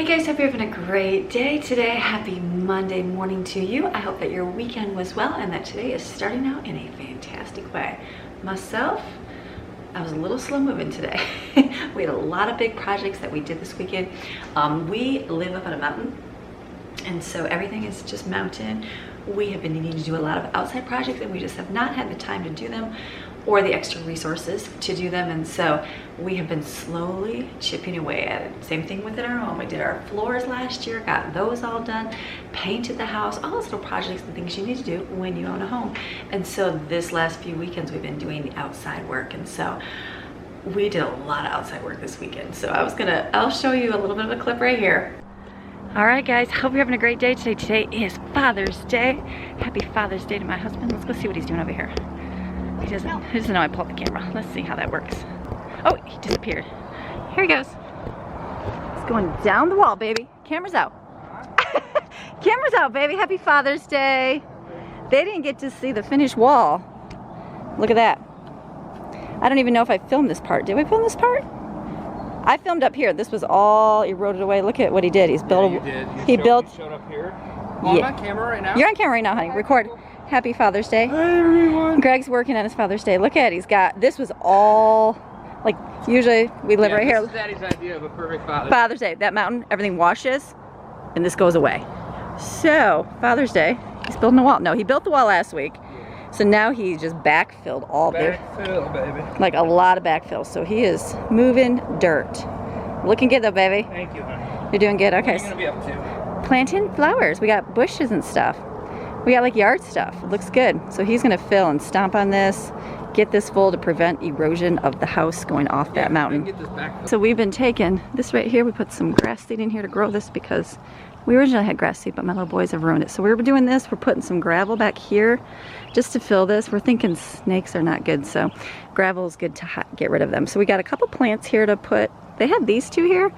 Hey guys, hope you're having a great day today. Happy Monday morning to you. I hope that your weekend was well and that today is starting out in a fantastic way. Myself, I was a little slow moving today. We had a lot of big projects that we did this weekend. We live up on a mountain, and so everything is just mountain. We have been needing to do a lot of outside projects and we just have not had the time to do them or the extra resources to do them, and so we have been slowly chipping away at it. Same thing within our home. We did our floors last year, got those all done, painted the house, all those little projects and things you need to do when you own a home. And so this last few weekends we've been doing the outside work, and so we did a lot of outside work this weekend. So I'll show you a little bit of a clip right here. All right guys, hope you're having a great day today. Today is Father's Day. Happy Father's Day to my husband. Let's go see what he's doing over here. He doesn't know I pulled the camera. Let's see how that works. Oh, he disappeared. Here he goes. He's going down the wall, baby. Camera's out. Camera's out, baby. Happy Father's Day. They didn't get to see the finished wall. Look at that. I don't even know if I filmed this part. Did we film this part? I filmed up here. This was all eroded away. Look at what he did. He's built. Yeah, you did. He built. You showed up here. Well, yeah. I'm on camera right now. You're on camera right now, honey. Record. Happy Father's Day. Hi everyone. Greg's working on his Father's Day. Look at it. He's got. This was all like usually we live right here. This is Daddy's idea of a perfect Father's Day. That mountain, everything washes, and this goes away. So Father's Day, he's building a wall. No, he built the wall last week. So now he just backfilled all there. Backfill, baby. Like a lot of backfill. So he is moving dirt. Looking good though, baby. Thank you, honey. You're doing good. Okay. What are you gonna be up to? Planting flowers. We got bushes and stuff. We got like yard stuff. It looks good. So he's gonna fill and stomp on this, get this full to prevent erosion of the house going off that mountain. Get this backfill. So we've been taking this right here. We put some grass seed in here to grow this because we originally had grass seed, but my little boys have ruined it. So we were doing this. We're putting some gravel back here just to fill this. We're thinking snakes are not good, so gravel is good to get rid of them. So we got a couple plants here to put. They had these two here,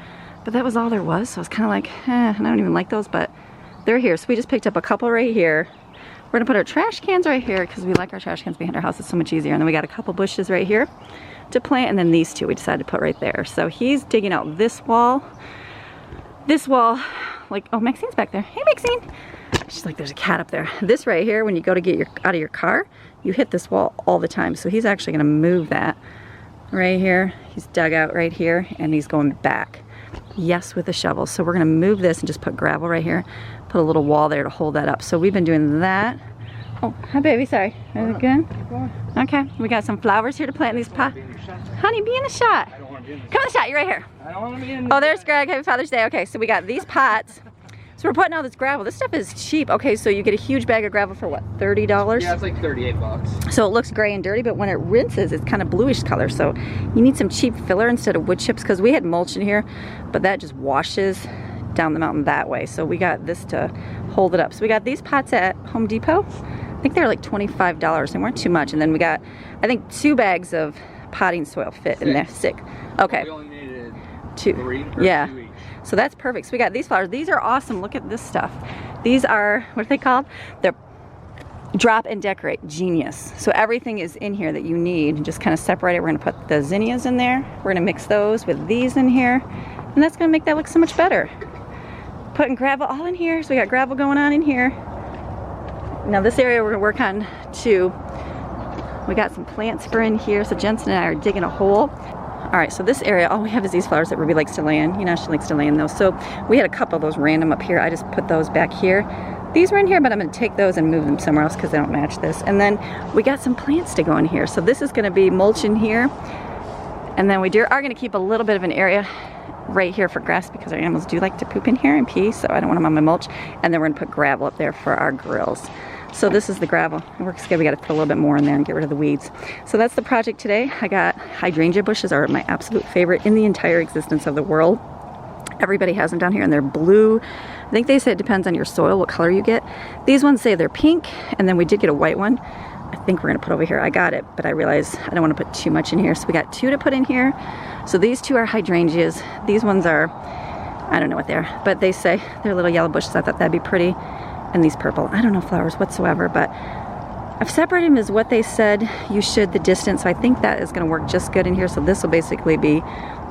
but that was all there was. So I was kind of like, and I don't even like those, but they're here. So we just picked up a couple right here. We're gonna put our trash cans right here because we like our trash cans behind our house. It's so much easier. And then we got a couple bushes right here to plant, and then these two we decided to put right there. So he's digging out this wall, like, oh, Maxine's back there. Hey, Maxine. She's like, there's a cat up there. This right here, when you go to get out of your car, you hit this wall all the time. So he's actually gonna move that right here. He's dug out right here and he's going back. Yes, with a shovel. So we're gonna move this and just put gravel right here, put a little wall there to hold that up. So we've been doing that. Oh, hi baby, sorry. Is it good? Okay, we got some flowers here to plant in these pots. Honey, be in the shot. I don't want to be in the Come in the shot, you're right here. I don't want to be in the Oh, there's Greg. Happy Father's Day. Okay, so we got these pots. So we're putting all this gravel. This stuff is cheap. Okay, so you get a huge bag of gravel for what, $30? Yeah, it's like 38 bucks. So it looks gray and dirty, but when it rinses, it's kind of bluish color. So you need some cheap filler instead of wood chips, because we had mulch in here, but that just washes down the mountain that way. So we got this to hold it up. So we got these pots at Home Depot. I think they're like $25. They weren't too much. And then we got, I think, 2 bags of potting soil fit in there. Sick. Okay. We only needed 2. 3 Yeah. 2 each. So that's perfect. So we got these flowers. These are awesome. Look at this stuff. These are, what are they called? They're drop and decorate. Genius. So everything is in here that you need. Just kind of separate it. We're going to put the zinnias in there. We're going to mix those with these in here. And that's going to make that look so much better. Putting gravel all in here. So we got gravel going on in here. Now this area we're going to work on too. We got some plants for in here. So Jensen and I are digging a hole. All right, so this area, all we have is these flowers that Ruby likes to lay in. You know, she likes to lay in those. So we had a couple of those random up here. I just put those back here. These were in here, but I'm gonna take those and move them somewhere else because they don't match this. And then we got some plants to go in here. So this is gonna be mulch in here. And then we are gonna keep a little bit of an area right here for grass because our animals do like to poop in here and pee, so I don't want them on my mulch. And then we're gonna put gravel up there for our grills. So this is the gravel. It works good. We got to put a little bit more in there and get rid of the weeds. So that's the project today. I got hydrangea bushes, are my absolute favorite in the entire existence of the world. Everybody has them down here and they're blue. I think they say it depends on your soil, what color you get. These ones say they're pink, and then we did get a white one. I think we're gonna put over here. I got it, but I realized I don't want to put too much in here. So we got 2 to put in here. So these 2 are hydrangeas. These ones are, I don't know what they're, but they say they're little yellow bushes. I thought that'd be pretty. And these purple, I don't know flowers whatsoever, but I've separated them as what they said you should, the distance. So I think that is gonna work just good in here. So this will basically be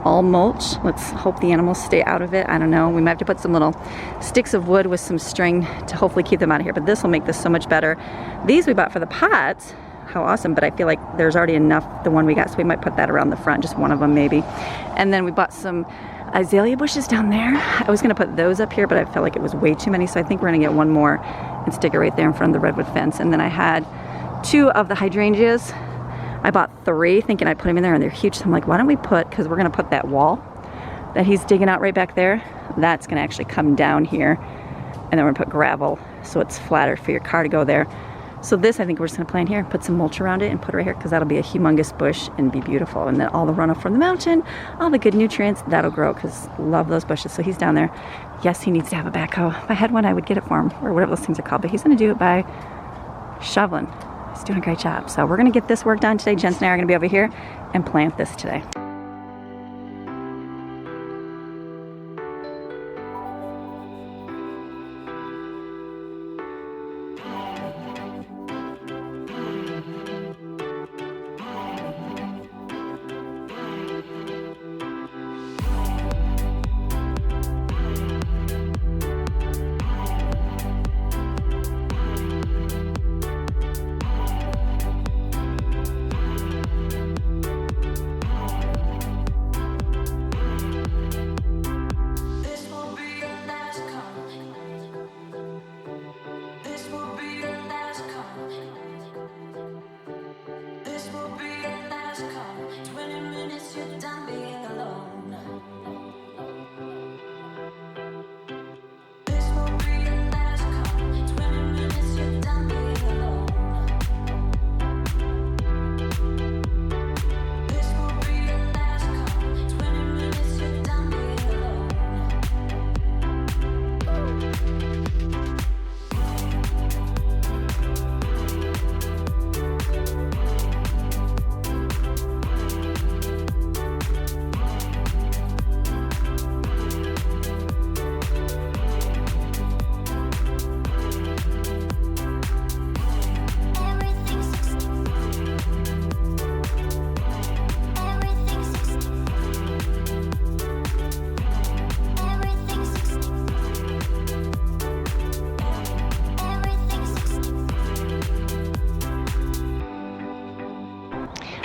all mulch. Let's hope the animals stay out of it. I don't know. We might have to put some little sticks of wood with some string to hopefully keep them out of here, but this will make this so much better. These we bought for the pots. How awesome, but I feel like there's already enough, the one we got, so we might put that around the front, just one of them maybe. And then we bought some azalea bushes down there. I was gonna put those up here, but I felt like it was way too many, so I think we're gonna get one more and stick it right there in front of the redwood fence. And then I had 2 of the hydrangeas. I bought 3 thinking I'd put them in there, and they're huge, so I'm like, why don't we put, because we're gonna put that wall that he's digging out right back there, that's gonna actually come down here, and then we're gonna put gravel so it's flatter for your car to go there. So this, I think we're just gonna plant here, put some mulch around it and put it right here, because that'll be a humongous bush and be beautiful. And then all the runoff from the mountain, all the good nutrients, that'll grow, because love those bushes. So he's down there. Yes, he needs to have a backhoe. If I had one, I would get it for him, or whatever those things are called, but he's gonna do it by shoveling. He's doing a great job. So we're gonna get this work done today. Jensen and I are gonna be over here and plant this today.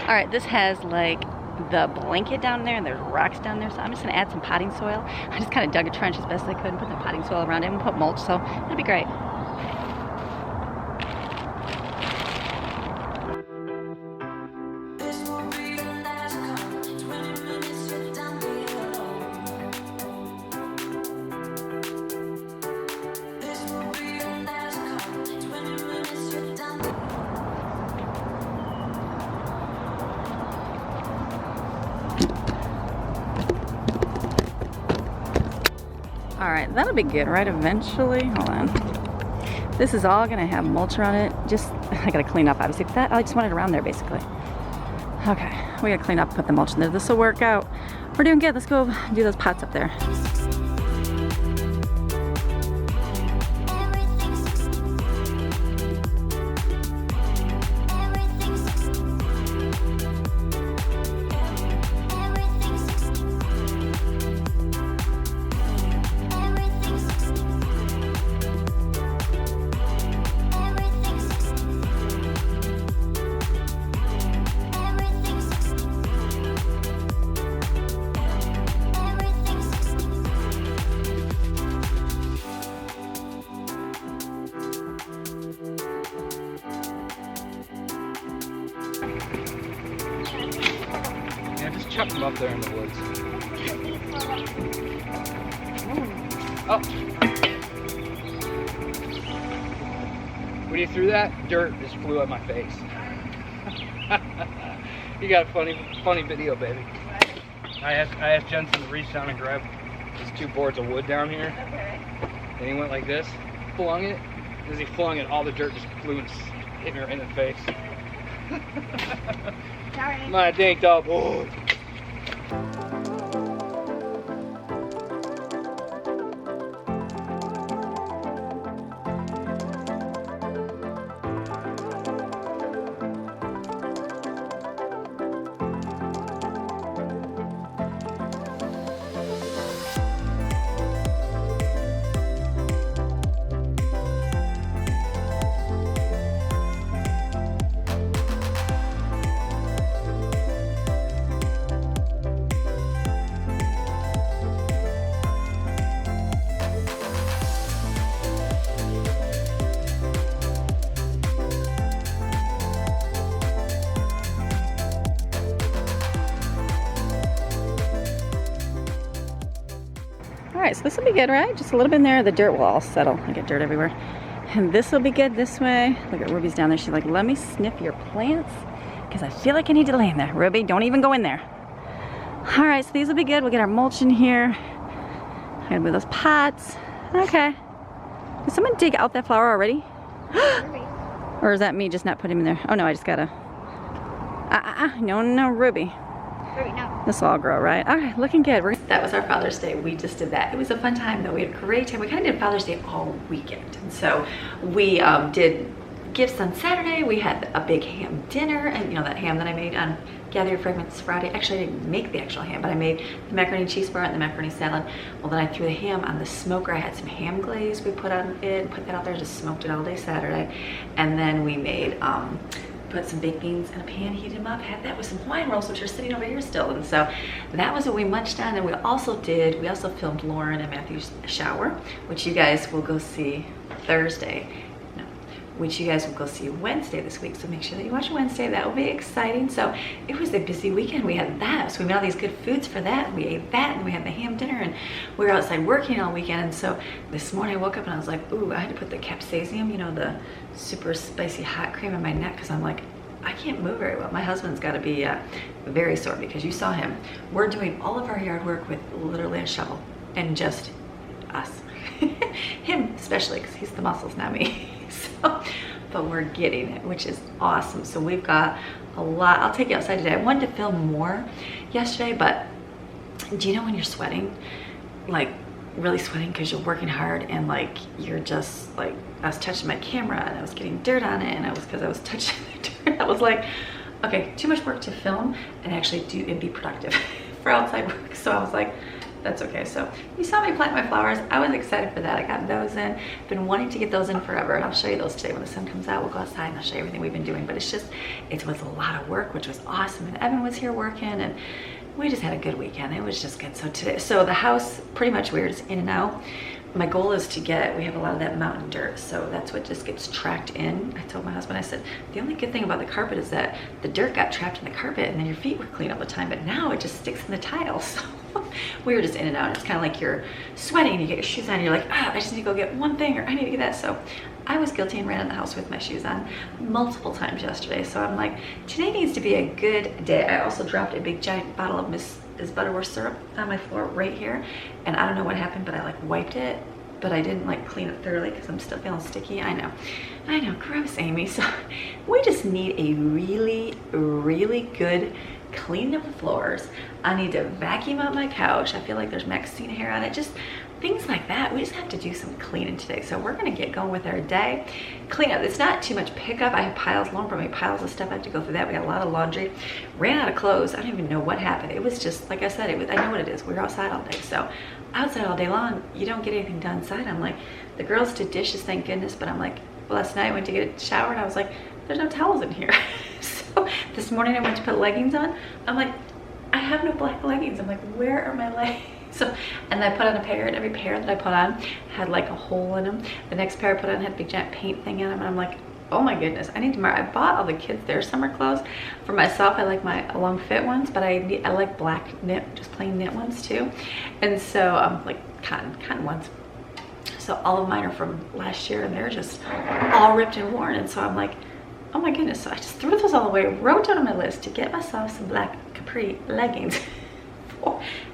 All right, this has like the blanket down there and there's rocks down there, so I'm just gonna add some potting soil. I just kind of dug a trench as best I could and put the potting soil around it and put mulch, so it'll be great. All right, that'll be good, right? Eventually, hold on. This is all gonna have mulch around it. Just, I gotta clean up, obviously. That, I just want it around there, basically. Okay, we gotta clean up, put the mulch in there. This will work out. We're doing good. Let's go do those pots up there. Chuck them up there in the woods. Oh. When you threw that, dirt just flew at my face. You got a funny video, baby. I asked Jensen to reach down and grab these 2 boards of wood down here. Okay. And he went like this, flung it. As he flung it, all the dirt just flew and hit her in the face. Sorry. My dang dog. Oh. All right, so this will be good, right? Just a little bit in there. The dirt will all settle. I get dirt everywhere. And this will be good this way. Look at Ruby's down there. She's like, let me sniff your plants because I feel like I need to lay in there. Ruby, don't even go in there. All right, so these will be good. We'll get our mulch in here. I'm gonna move those pots. Okay. Did someone dig out that flower already? Or is that me just not putting him in there? Oh no, I just gotta. No, Ruby. Ruby, no. This will all grow, right? All right, looking good. That was our Father's Day. We just did that. It was a fun time though. We had a great time. We kind of did Father's Day all weekend. And so we did gifts on Saturday. We had a big ham dinner, and you know that ham that I made on Gather Your Fragments Friday. Actually, I didn't make the actual ham, but I made the macaroni and cheese bar and the macaroni salad. Well, then I threw the ham on the smoker. I had some ham glaze we put on it, put that out there, just smoked it all day Saturday. And then we made, put some baked beans in a pan, heated them up, had that with some Hawaiian rolls, which are sitting over here still. And so that was what we munched on. And we also filmed Lauren and Matthew's shower, which you guys will go see Thursday. Which you guys will go see Wednesday this week. So make sure that you watch Wednesday. That will be exciting. So it was a busy weekend. We had that. So we made all these good foods for that. We ate that and we had the ham dinner and we were outside working all weekend. And so this morning I woke up and I was like, ooh, I had to put the capsaicin, you know, the super spicy hot cream in my neck because I'm like, I can't move very well. My husband's got to be very sore because you saw him. We're doing all of our yard work with literally a shovel and just us. Him especially because he's the muscles, not me. So, but we're getting it, which is awesome. So we've got a lot. I'll take you outside today. I wanted to film more yesterday, but do you know when you're sweating, like really sweating because you're working hard and like you're just like, I was touching my camera and I was getting dirt on it, and because I was touching the dirt, I was like, okay, too much work to film and actually do and be productive for outside work. So I was like, that's okay. So you saw me plant my flowers. I was excited for that. I got those in. Been wanting to get those in forever, and I'll show you those today when the sun comes out. We'll go outside and I'll show you everything we've been doing. But it was a lot of work, which was awesome. And Evan was here working, and we just had a good weekend. It was just good. So the house, pretty much we're just in and out. My goal is we have a lot of that mountain dirt, so that's what just gets tracked in. I told my husband, I said, the only good thing about the carpet is that the dirt got trapped in the carpet and then your feet were clean all the time, but now it just sticks in the tiles. So we were just in and out. It's kind of like you're sweating, you get your shoes on, and you're like, I just need to go get one thing, or I need to get that. So I was guilty and ran in the house with my shoes on multiple times yesterday. So I'm like, today needs to be a good day. I also dropped a big giant bottle of Miss Butterworth syrup on my floor right here, and I don't know what happened, but I like wiped it, but I didn't like clean it thoroughly because I'm still feeling sticky. I know, gross, Amy. So we just need a really good cleaning of the floors. I need to vacuum up my couch. I feel like there's Maxine hair on it. Just things like that. We just have to do some cleaning today. So we're gonna get going with our day. Clean up. It's not too much pickup. I have piles, Lauren brought me piles of stuff. I have to go through that. We got a lot of laundry. Ran out of clothes. I don't even know what happened. It was just, like I said, I know what it is. We were outside all day. So outside all day long, you don't get anything done inside. I'm like, the girls did dishes, thank goodness. But I'm like, well, last night I went to get a shower and I was like, there's no towels in here. So this morning I went to put leggings on. I'm like, I have no black leggings. I'm like, where are my leggings? So, and I put on a pair, and every pair that I put on had like a hole in them. The next pair I put on had a big giant paint thing in them, and I'm like, oh my goodness, I need to I bought all the kids their summer clothes. For myself, I like my long fit ones, but I like black knit, just plain knit ones too. And so like cotton ones. So all of mine are from last year, and they're just all ripped and worn. And so I'm like, oh my goodness. So I just threw those all away, wrote down on my list to get myself some black capri leggings.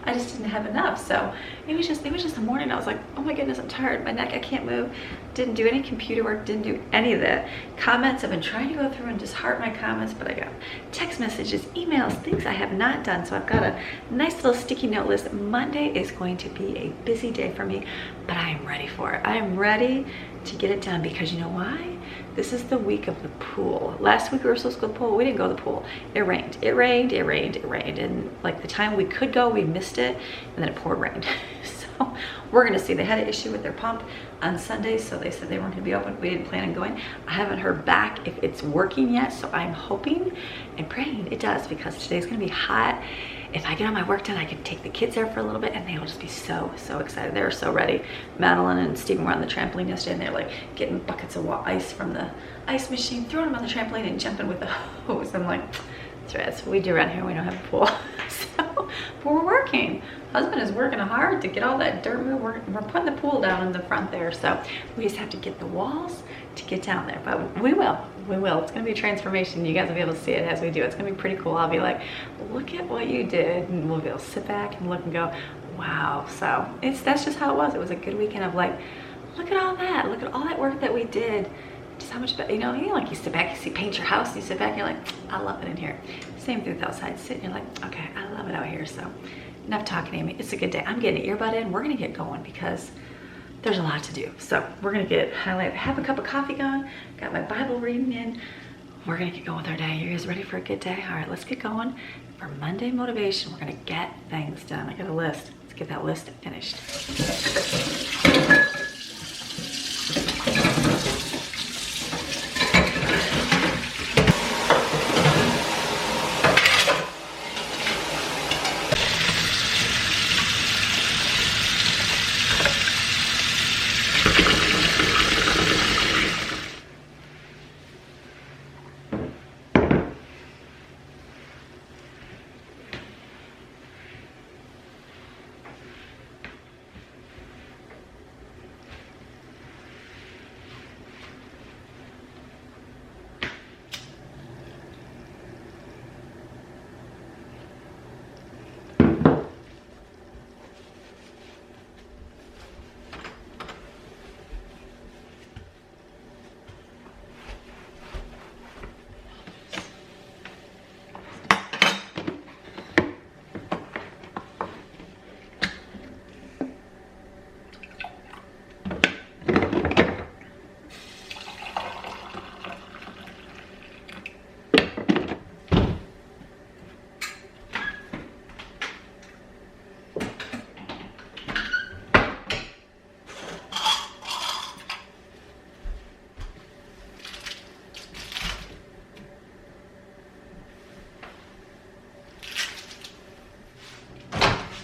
I just didn't have enough. So it was just a morning. I was like, oh my goodness, I'm tired. My neck, I can't move. Didn't do any computer work, didn't do any of that. Comments, I've been trying to go through and just heart my comments, but I got text messages, emails, things I have not done. So I've got a nice little sticky note list. Monday is going to be a busy day for me, but I am ready for it. I am ready to get it done because you know why? This is the week of the pool. Last week we were supposed to go to the pool. We didn't go to the pool. It rained. And like the time we could go, we missed it, and then it poured rain. So we're gonna see. They had an issue with their pump on Sunday, so they said they weren't gonna be open. We didn't plan on going. I haven't heard back if it's working yet, so I'm hoping and praying it does, because today's gonna be hot. If I get all my work done, I can take the kids there for a little bit, and they will just be so excited. They were so ready. Madeline and Stephen were on the trampoline yesterday, and they're like getting buckets of ice from the ice machine, throwing them on the trampoline and jumping with the hose. I'm like, that's right, that's what we do around here. We don't have a pool. So, but we're working. husband is working hard to get all that dirt moved. We're putting the pool down in the front there, so we just have to get the walls to get down there, but we will. It's gonna be a transformation. You guys will be able to see it as we do. It's gonna be pretty cool. I'll be like, look at what you did, and we'll be able to sit back and look and go, wow. So that's just how it was. It was a good weekend of like, look at all that. Look at all that work that we did. Just how much better, you know, like you sit back, you paint your house, and you sit back and you're like, I love it in here. Same thing with outside. Sit and you're like, okay, I love it out here. So enough talking, Amy. It's a good day. I'm getting an earbud in. We're gonna get going because there's a lot to do. So we're gonna have a cup of coffee going, got my Bible reading in. We're gonna get going with our day. You guys ready for a good day? All right, let's get going. For Monday motivation, we're gonna get things done. I got a list. Let's get that list finished.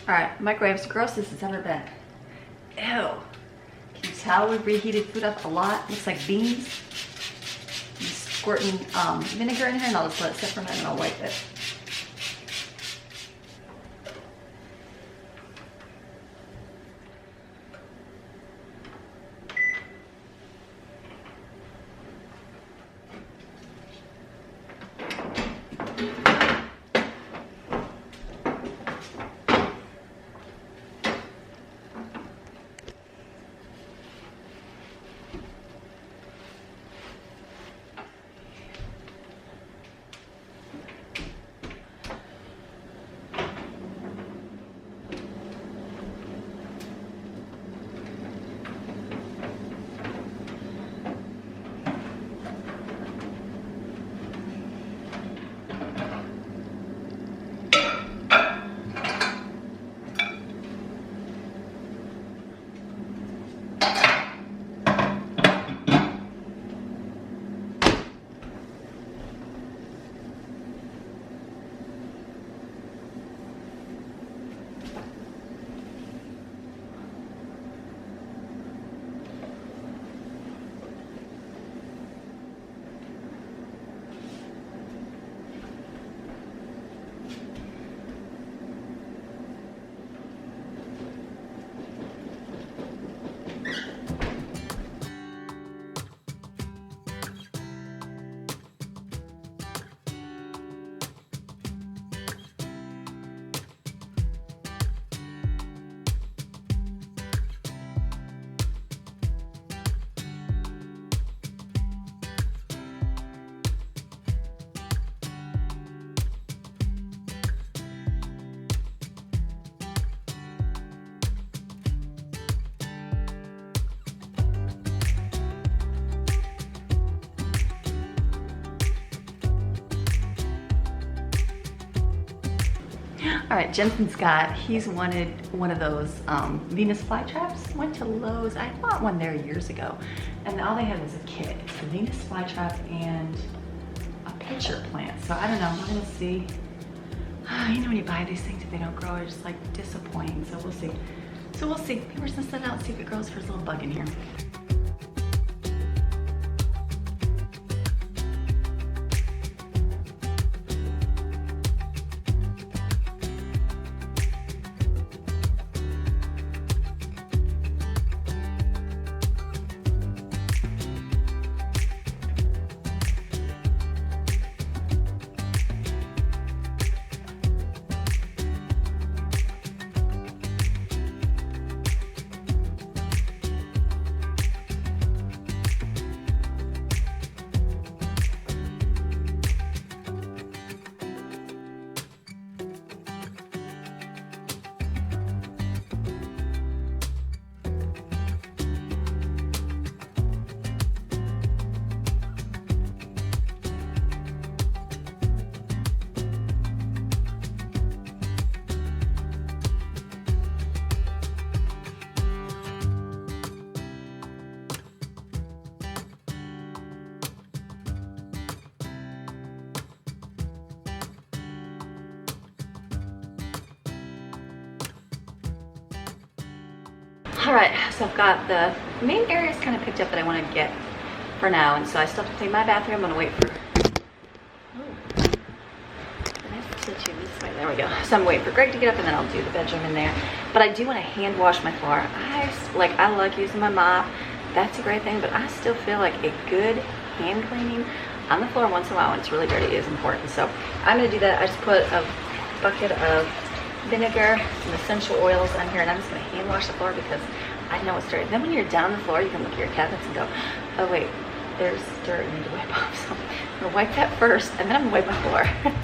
All right, microwave's the grossest it's ever been. Ew. Can you tell we reheated food up a lot? Looks like beans. I'm squirting vinegar in here and I'll just let it sit for a minute and I'll wipe it. All right, Jensen's he's wanted one of those Venus flytraps. Went to Lowe's. I bought one there years ago, and all they had was a kit. It's a Venus flytrap and a pitcher plant. So I don't know, we're gonna see. You know when you buy these things, if they don't grow, it's just like disappointing. So we'll see. Maybe we're gonna send it out and see if it grows. There's a little bug in here. All right, so I've got the main areas kind of picked up that I want to get for now, and so I still have to clean my bathroom. I'm gonna wait for, there we go. So I'm waiting for Greg to get up, and then I'll do the bedroom in there. But I do want to hand wash my floor. I like using my mop. That's a great thing, but I still feel like a good hand cleaning on the floor once in a while when it's really dirty is important. So I'm gonna do that. I just put a bucket of vinegar, some essential oils on here, and I'm just gonna hand wash the floor because I know it's dirty. Then when you're down on the floor, you can look at your cabinets and go, oh wait, there's dirt I need to wipe off. So I'm gonna wipe that first, and then I'm gonna wipe my floor.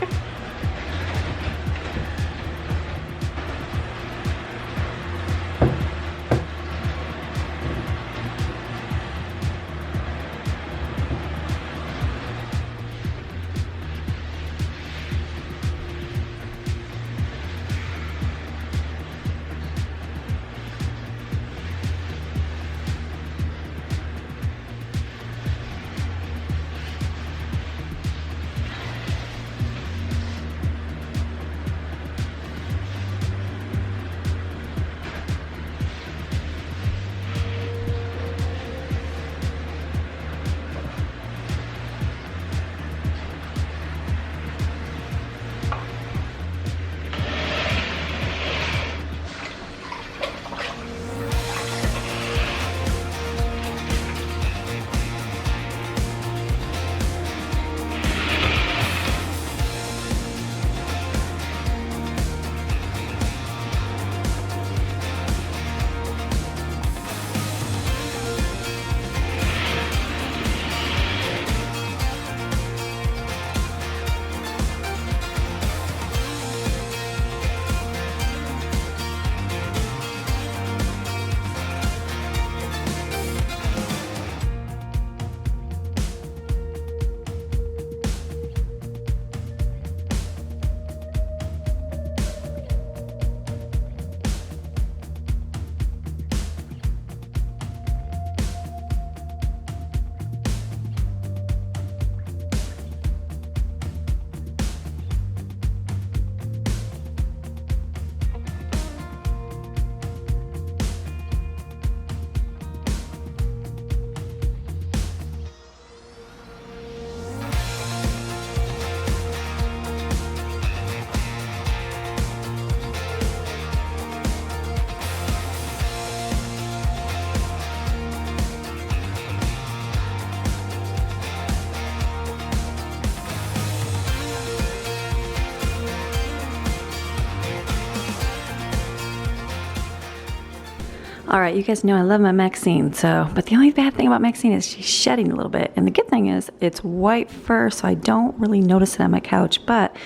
All right, you guys know I love my Maxine, but the only bad thing about Maxine is she's shedding a little bit. And the good thing is it's white fur, so I don't really notice it on my couch, but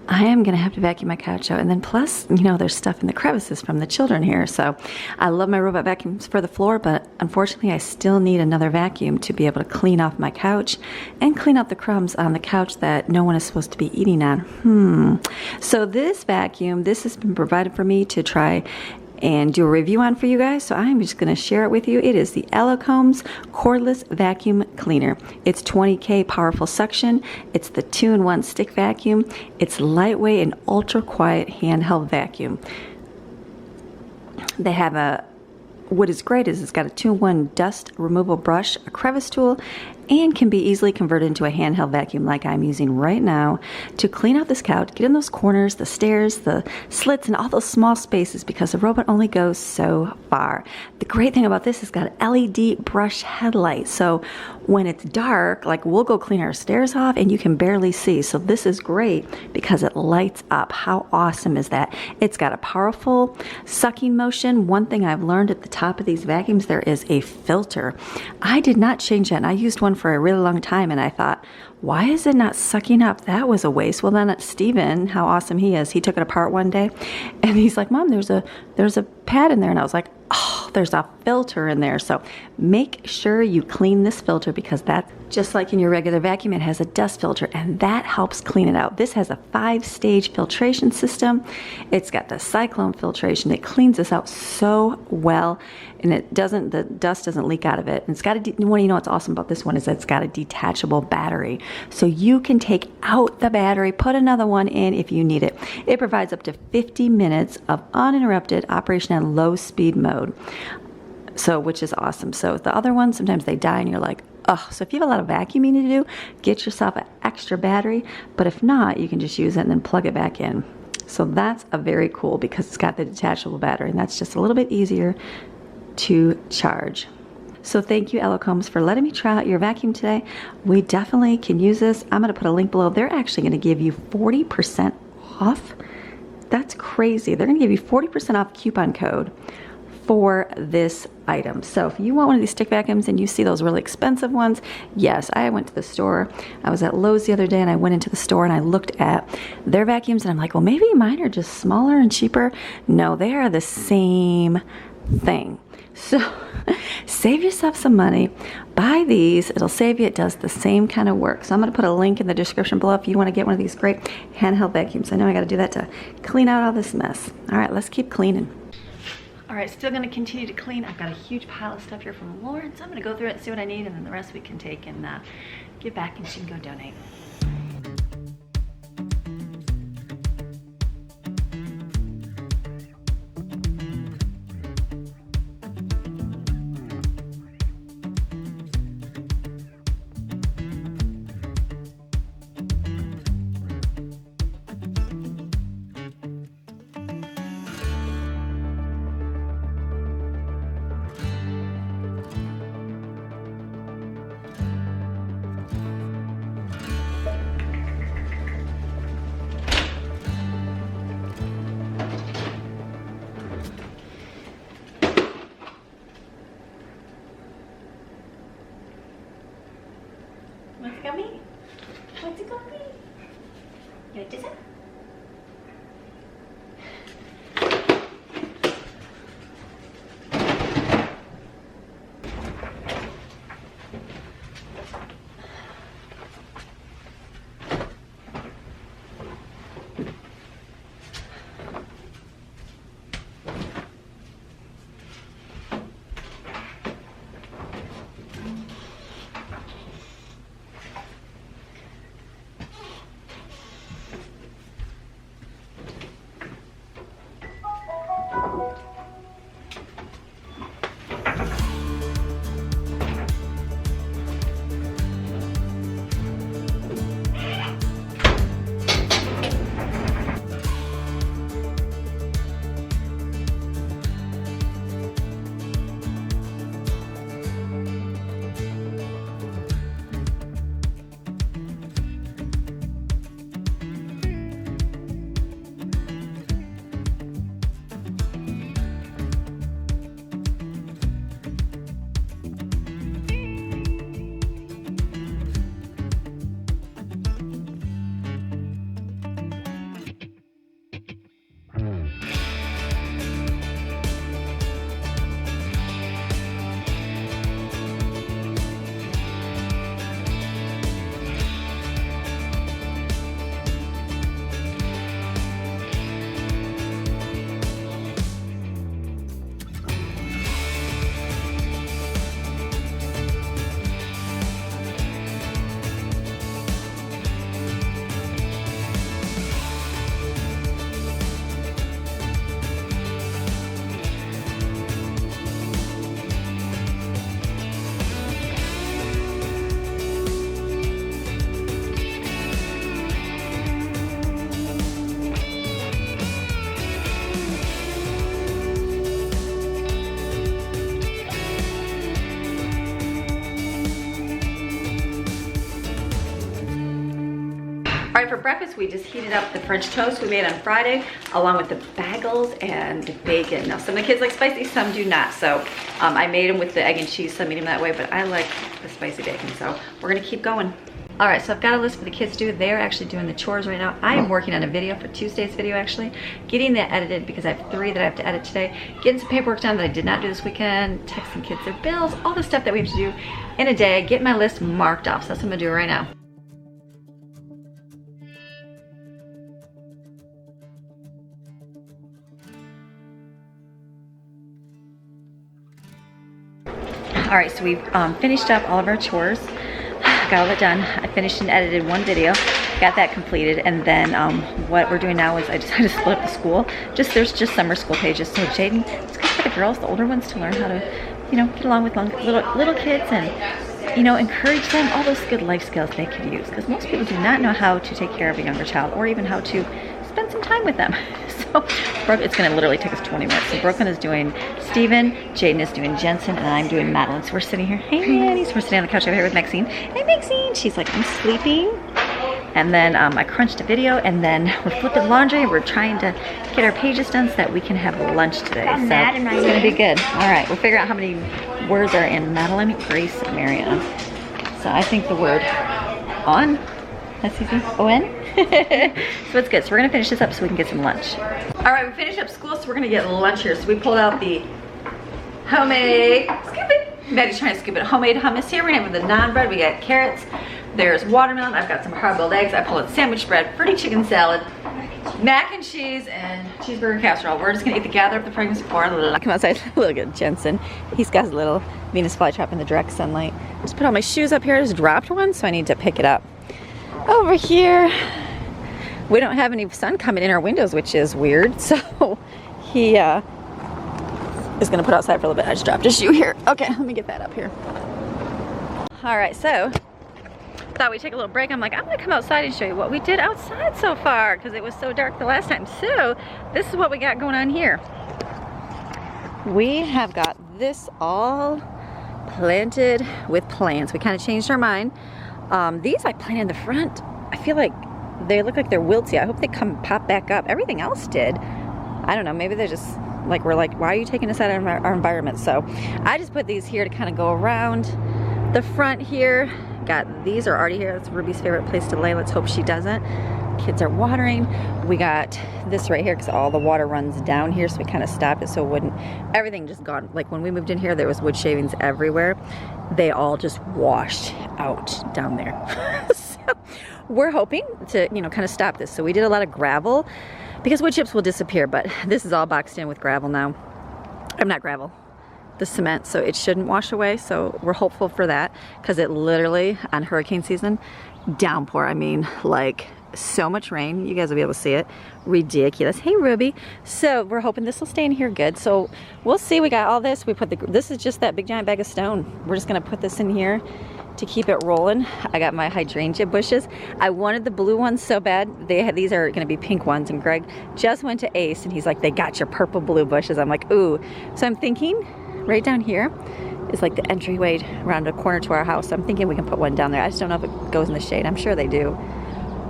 I am gonna have to vacuum my couch out. And then plus, there's stuff in the crevices from the children here. So I love my robot vacuums for the floor, but unfortunately I still need another vacuum to be able to clean off my couch and clean up the crumbs on the couch that no one is supposed to be eating on. So this vacuum, this has been provided for me to try and do a review on for you guys, so I'm just going to share it with you. It is the Elocombs Cordless Vacuum Cleaner. It's 20K powerful suction. It's the 2-in-1 stick vacuum. It's lightweight and ultra quiet handheld vacuum. They have what is great is it's got a 2-in-1 dust removal brush, a crevice tool, and can be easily converted into a handheld vacuum like I'm using right now to clean out this couch, get in those corners, the stairs, the slits, and all those small spaces because the robot only goes so far. The great thing about this is it's got an LED brush headlight, so when it's dark, like we'll go clean our stairs off and you can barely see. So this is great because it lights up. How awesome is that? It's got a powerful sucking motion. One thing I've learned at the top of these vacuums, there is a filter. I did not change that, and I used one for a really long time, and I thought, why is it not sucking up? That was a waste. Well, then Steven, how awesome he is, he took it apart one day and he's like, Mom, there's a pad in there. And I was like, oh, there's a filter in there. So make sure you clean this filter because that's Just like in your regular vacuum, it has a dust filter, and that helps clean it out. This has a 5-stage filtration system. It's got the cyclone filtration. It cleans this out so well, and the dust doesn't leak out of it. And it's got what's awesome about this one is that it's got a detachable battery. So you can take out the battery, put another one in if you need it. It provides up to 50 minutes of uninterrupted operation on low speed mode. So, which is awesome. So the other ones, sometimes they die and you're like, oh, so if you have a lot of vacuuming to do, get yourself an extra battery. But if not, you can just use it and then plug it back in. So that's a very cool because it's got the detachable battery, and that's just a little bit easier to charge. So thank you, Elocombs, for letting me try out your vacuum today. We definitely can use this. I'm going to put a link below. They're actually going to give you 40% off. That's crazy. They're going to give you 40% off coupon code for this item. So if you want one of these stick vacuums and you see those really expensive ones, yes, I went to the store. I was at Lowe's the other day and I went into the store and I looked at their vacuums and I'm like, well, maybe mine are just smaller and cheaper. No, they are the same thing. So save yourself some money. Buy these. It'll save you. It does the same kind of work. So I'm going to put a link in the description below if you want to get one of these great handheld vacuums. I know I got to do that to clean out all this mess. All right, let's keep cleaning. All right, still gonna continue to clean. I've got a huge pile of stuff here from Lauren, so I'm gonna go through it and see what I need, and then the rest we can take and give back and she can go donate. What's it gonna be? What's it gonna be? You like this one? All right, for breakfast, we just heated up the French toast we made on Friday, along with the bagels and bacon. Now, some of the kids like spicy, some do not. So I made them with the egg and cheese, so I made them that way, but I like the spicy bacon. So we're gonna keep going. All right, so I've got a list for the kids to do. They're actually doing the chores right now. I am working on a video for Tuesday's video, actually. Getting that edited because I have 3 that I have to edit today. Getting some paperwork done that I did not do this weekend. Texting kids their bills, all the stuff that we have to do in a day. Get my list marked off. So that's what I'm gonna do right now. All right, so we've finished up all of our chores. Got all that done. I finished and edited 1 video, got that completed, and then what we're doing now is I decided to split up the school. There's just summer school pages. So Jaden, it's good for the girls, the older ones, to learn how to, you know, get along with little kids and, you know, encourage them all those good life skills they could use. Because most people do not know how to take care of a younger child or even how to spend some time with them. So it's gonna literally take us 20 minutes. So Brooklyn is doing Steven, Jaden is doing Jensen, and I'm doing Madeline. So we're sitting here, hey Manny, so we're sitting on the couch over here with Maxine. Hey Maxine, she's like, I'm sleeping. And then I crunched a video, and then we're flipping laundry. We're trying to get our pages done so that we can have lunch today. So it's gonna be good. All right, we'll figure out how many words are in Madeline, Grace, and Marion. So I think the word on, that's easy, O-N. So it's good. So we're gonna finish this up so we can get some lunch. All right, we finished up school, so we're gonna get lunch here. So we pulled out the homemade, scoop it. Maddie's trying to scoop it. Homemade hummus here. We're gonna have the naan bread. We got carrots. There's watermelon. I've got some hard-boiled eggs. I pulled out sandwich bread, fruity chicken salad, mac and cheese, and cheeseburger casserole. We're just gonna eat the gather up the pregnancy for. Come outside. Look at Jensen. He's got his little Venus flytrap in the direct sunlight. Just put all my shoes up here. I just dropped one, so I need to pick it up. Over here, we don't have any sun coming in our windows, which is weird. So he is gonna put outside for a little bit. I just dropped a shoe here. Okay, let me get that up here. All right, so thought we'd take a little break. I'm like, I'm gonna come outside and show you what we did outside so far because it was so dark the last time. So this is what we got going on here. We have got this all planted with plants. We kind of changed our mind. These I planted in the front. I feel like they look like they're wilty. I hope they pop back up. Everything else did. I don't know, maybe they're just like, we're like, why are you taking us out of our environment? So I just put these here to kind of go around the front here. These are already here. That's Ruby's favorite place to lay. Let's hope she doesn't. Kids are watering. We got this right here because all the water runs down here, so we kind of stopped it so it wouldn't, everything just gone. Like when we moved in here, there was wood shavings everywhere. They all just washed out down there. So we're hoping to, you know, kind of stop this. So we did a lot of gravel because wood chips will disappear, but this is all boxed in with gravel now. I'm not gravel, the cement, so it shouldn't wash away. So we're hopeful for that because it literally, on hurricane season, downpour. I mean, like so much rain. You guys will be able to see it. Ridiculous. Hey Ruby. So we're hoping this will stay in here good. So we'll see. We got all this. We put this is just that big giant bag of stone. We're just gonna put this in here to keep it rolling. I got my hydrangea bushes. I wanted the blue ones so bad. These are gonna be pink ones, and Greg just went to Ace and he's like, they got your purple blue bushes. I'm like, ooh. So I'm thinking right down here is like the entryway around a corner to our house. So I'm thinking we can put one down there. I just don't know if it goes in the shade. I'm sure they do.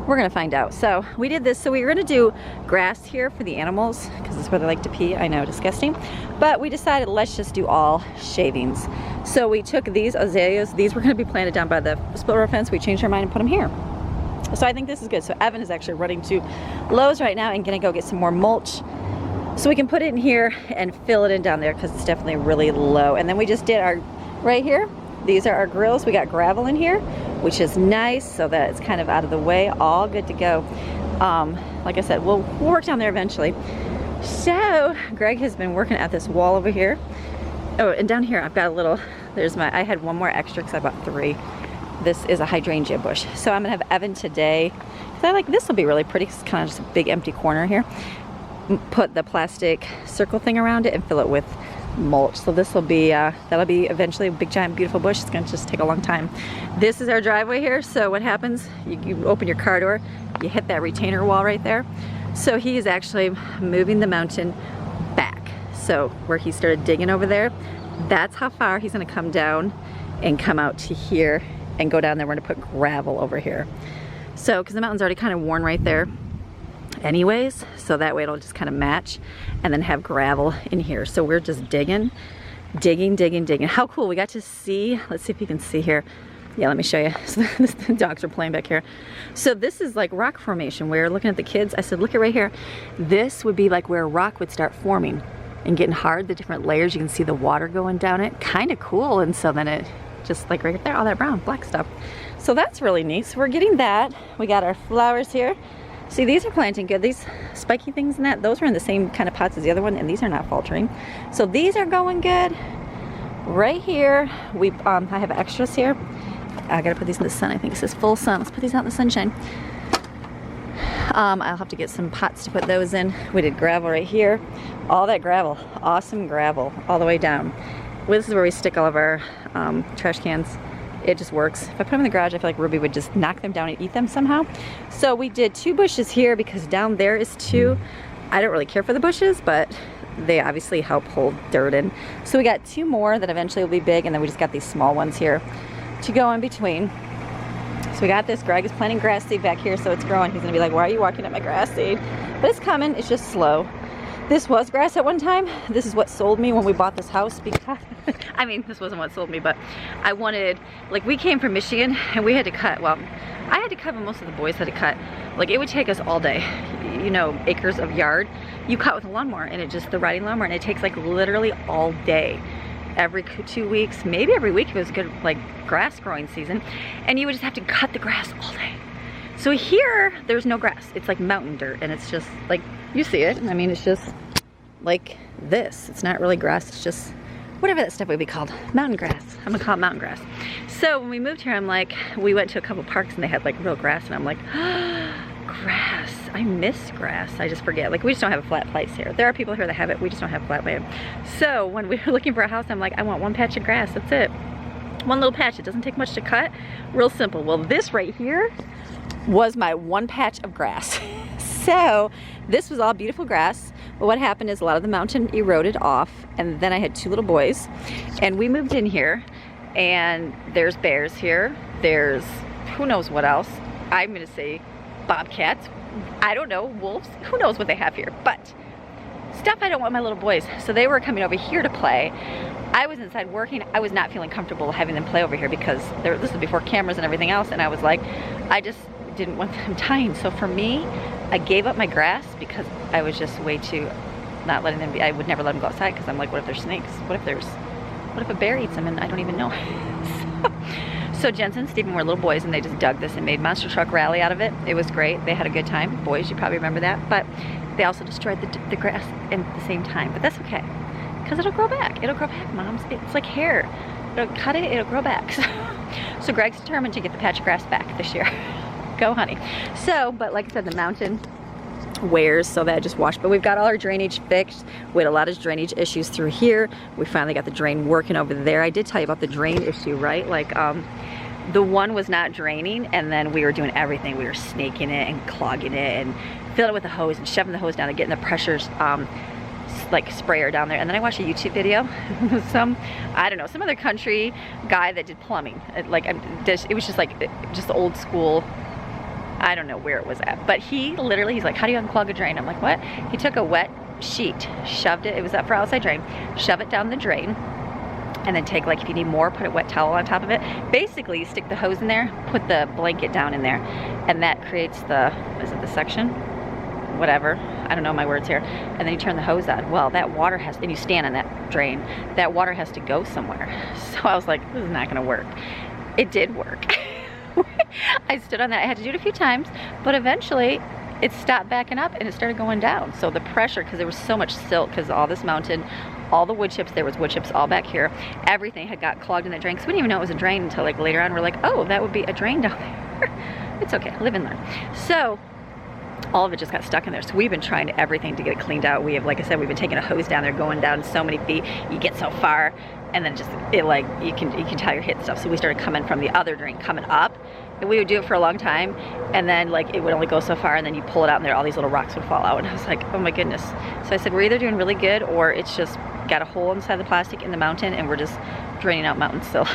We're gonna find out. So we did this. So we were gonna do grass here for the animals because that's where they like to pee. I know, disgusting. But we decided let's just do all shavings. So we took these azaleas. These were gonna be planted down by the split rail fence. We changed our mind and put them here. So I think this is good. So Evan is actually running to Lowe's right now and gonna go get some more mulch so we can put it in here and fill it in down there because it's definitely really low. And then we just did our, right here, these are our grills. We got gravel in here, which is nice so that it's kind of out of the way, all good to go. Like I said, we'll work down there eventually. So Greg has been working at this wall over here. Oh, and down here I've got a little, I had one more extra because I bought 3. This is a hydrangea bush. So I'm gonna have Evan today, because I like, this will be really pretty. It's kind of just a big empty corner here. Put the plastic circle thing around it and fill it with mulch. So this will be, that'll be eventually a big giant beautiful bush. It's gonna just take a long time. This is our driveway here. So what happens, you open your car door, you hit that retainer wall right there. So he is actually moving the mountain back. So where he started digging over there, that's how far he's gonna come down and come out to here and go down there. We're gonna put gravel over here. So, because the mountain's already kind of worn right there anyways, so that way it'll just kind of match, and then have gravel in here. So we're just digging. How cool. We got to see, let's see if you can see here. Yeah, let me show you. So the dogs are playing back here. So this is like rock formation. We're looking at the kids. I said, look at right here. This would be like where a rock would start forming and getting hard, the different layers. You can see the water going down it. Kind of cool. And so then it just like right there, all that brown, black stuff. So that's really neat. So we're getting that. We got our flowers here. See, these are planting good. These spiky things and that, those are in the same kind of pots as the other one, and these are not faltering. So these are going good. Right here, I have extras here. I gotta put these in the sun. I think it says full sun. Let's put these out in the sunshine. I'll have to get some pots to put those in. We did gravel right here. All that gravel, awesome gravel, all the way down. Well, this is where we stick all of our trash cans. It just works. If I put them in the garage, I feel like Ruby would just knock them down and eat them somehow. So we did 2 bushes here because down there is 2. I don't really care for the bushes, but they obviously help hold dirt in. So we got 2 more that eventually will be big, and then we just got these small ones here to go in between. So we got this. Greg is planting grass seed back here, so it's growing. He's gonna be like, why are you walking at my grass seed? But it's coming, it's just slow. This was grass at one time. This is what sold me when we bought this house because, I mean, this wasn't what sold me, but I wanted, like we came from Michigan and we had to cut, well, I had to cut, but most of the boys had to cut. Like it would take us all day, you know, acres of yard. You cut with a lawnmower and it just, the riding lawnmower, and it takes like literally all day. Every 2 weeks, maybe every week if it was good like grass growing season, and you would just have to cut the grass all day. So here, there's no grass. It's like mountain dirt, and it's just like, you see it. I mean, it's just like this. It's not really grass, it's just whatever that stuff would be called, mountain grass. I'm gonna call it mountain grass. So when we moved here, I'm like, we went to a couple parks and they had like real grass, and I'm like, grass, I miss grass. I just forget, like we just don't have a flat place here. There are people here that have it, we just don't have flat land. So when we were looking for a house, I'm like, I want 1 patch of grass, that's it. 1 little patch, it doesn't take much to cut, real simple. Well, this right here was my 1 patch of grass. So this was all beautiful grass, but what happened is a lot of the mountain eroded off, and then I had 2 little boys, and we moved in here, and there's bears here, there's who knows what else. I'm gonna say bobcats, I don't know, wolves, who knows what they have here, but stuff I don't want my little boys. So they were coming over here to play. I was inside working. I was not feeling comfortable having them play over here because this was before cameras and everything else, and I was like, I just didn't want them tying. So for me, I gave up my grass because I was just way too not letting them be. I would never let them go outside because I'm like, what if there's snakes? What if a bear eats them and I don't even know? So Jensen and Stephen were little boys, and they just dug this and made monster truck rally out of it. It was great. They had a good time. Boys, you probably remember that. But they also destroyed the grass at the same time. But that's okay, because it'll grow back. It'll grow back, moms. It's like hair. It'll cut it, it'll grow back. So Greg's determined to get the patch of grass back this year. Go, honey. So, but like I said, the mountain wears, so that just washed. But we've got all our drainage fixed. We had a lot of drainage issues through here. We finally got the drain working over there. I did tell you about the drain issue, right? Like, the one was not draining, and then we were doing everything. We were snaking it and clogging it and filling it with a hose and shoving the hose down and getting the pressures like sprayer down there. And then I watched a YouTube video some, I don't know, some other country guy that did plumbing. It was just like just old school. I don't know where it was at, but he literally, he's like, how do you unclog a drain? I'm like, what? He took a wet sheet, shoved it, it was up for outside drain, shove it down the drain, and then take, like, if you need more, put a wet towel on top of it. Basically, you stick the hose in there, put the blanket down in there, and that creates the, is it the suction? Whatever, I don't know my words here. And then you turn the hose on. Well, that water has, and you stand on that drain, that water has to go somewhere. So I was like, this is not gonna work. It did work. I stood on that, I had to do it a few times, but eventually it stopped backing up and it started going down. So the pressure, because there was so much silt, because all this mountain, all the wood chips, there was wood chips all back here, everything had got clogged in the drain. So we didn't even know it was a drain until like later on. We're like, oh, that would be a drain down there. It's okay, live and learn. So all of it just got stuck in there. So we've been trying everything to get it cleaned out. We have, like I said, we've been taking a hose down there, going down so many feet. You get so far, and then just, it like, you can tell you're hitting stuff. So we started coming from the other drain, coming up. And we would do it for a long time, and then like it would only go so far, and then you pull it out and there all these little rocks would fall out, and I was like, oh my goodness. So I said, we're either doing really good or it's just got a hole inside the plastic in the mountain and we're just draining out mountain sill.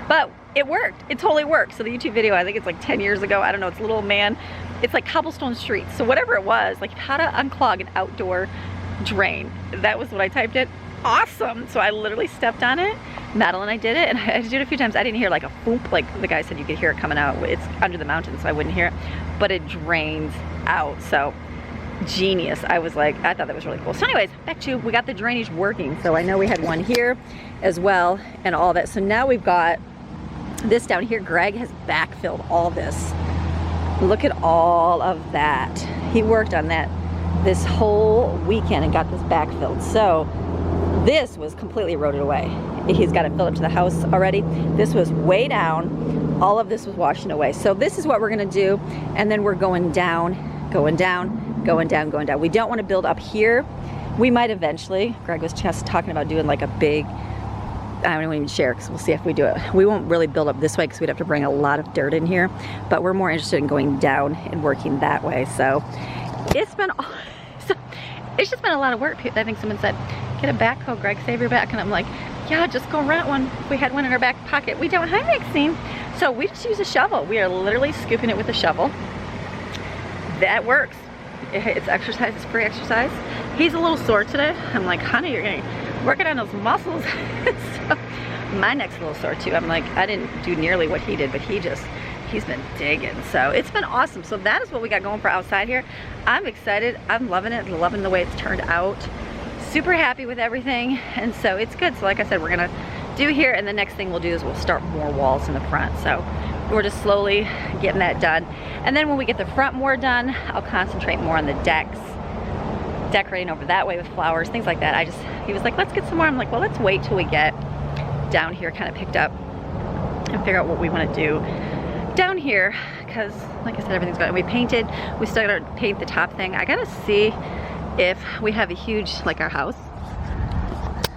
But it worked, it totally worked. So the YouTube video, I think it's like 10 years ago, I don't know, it's a little man, it's like cobblestone streets. So whatever it was, like how to unclog an outdoor drain, that was what I typed in. Awesome. So I literally stepped on it, Madeline, I did it, and I did it a few times. I didn't hear like a boop, like the guy said you could hear it coming out. It's under the mountain, so I wouldn't hear it, but it drains out, so genius. I thought that was really cool. So anyways, back to, we got the drainage working. So I know we had one here as well and all that. So now we've got this down here. Greg has backfilled all this. Look at all of that. He worked on that this whole weekend and got this backfilled. So this was completely eroded away. He's got it filled up to the house already. This was way down. All of this was washing away. So this is what we're gonna do. And then we're going down, going down, going down, going down. We don't wanna build up here. We might eventually. Greg was just talking about doing like a big, I don't even share because we'll see if we do it. We won't really build up this way because we'd have to bring a lot of dirt in here, but we're more interested in going down and working that way. So it's just been a lot of work. I think someone said, get a backhoe, Greg, save your back. And I'm like, yeah, just go rent one. We had one in our back pocket. We don't. Hi, Maxine. So we just use a shovel. We are literally scooping it with a shovel. That works. It's exercise, it's free exercise. He's a little sore today. I'm like, honey, you're working on those muscles. So my neck's a little sore too. I'm like, I didn't do nearly what he did, but he's been digging. So it's been awesome. So that is what we got going for outside here. I'm excited. I'm loving it. I'm loving the way it's turned out. Super happy with everything. And so it's good. So like I said, we're gonna do here, and the next thing we'll do is we'll start more walls in the front. So we're just slowly getting that done. And then when we get the front more done, I'll concentrate more on the decks, decorating over that way with flowers, things like that. He was like, let's get some more. I'm like, well, let's wait till we get down here kind of picked up and figure out what we want to do down here, because like I said, everything's going. We painted. We still gotta paint the top thing. I gotta see if we have a huge, like our house,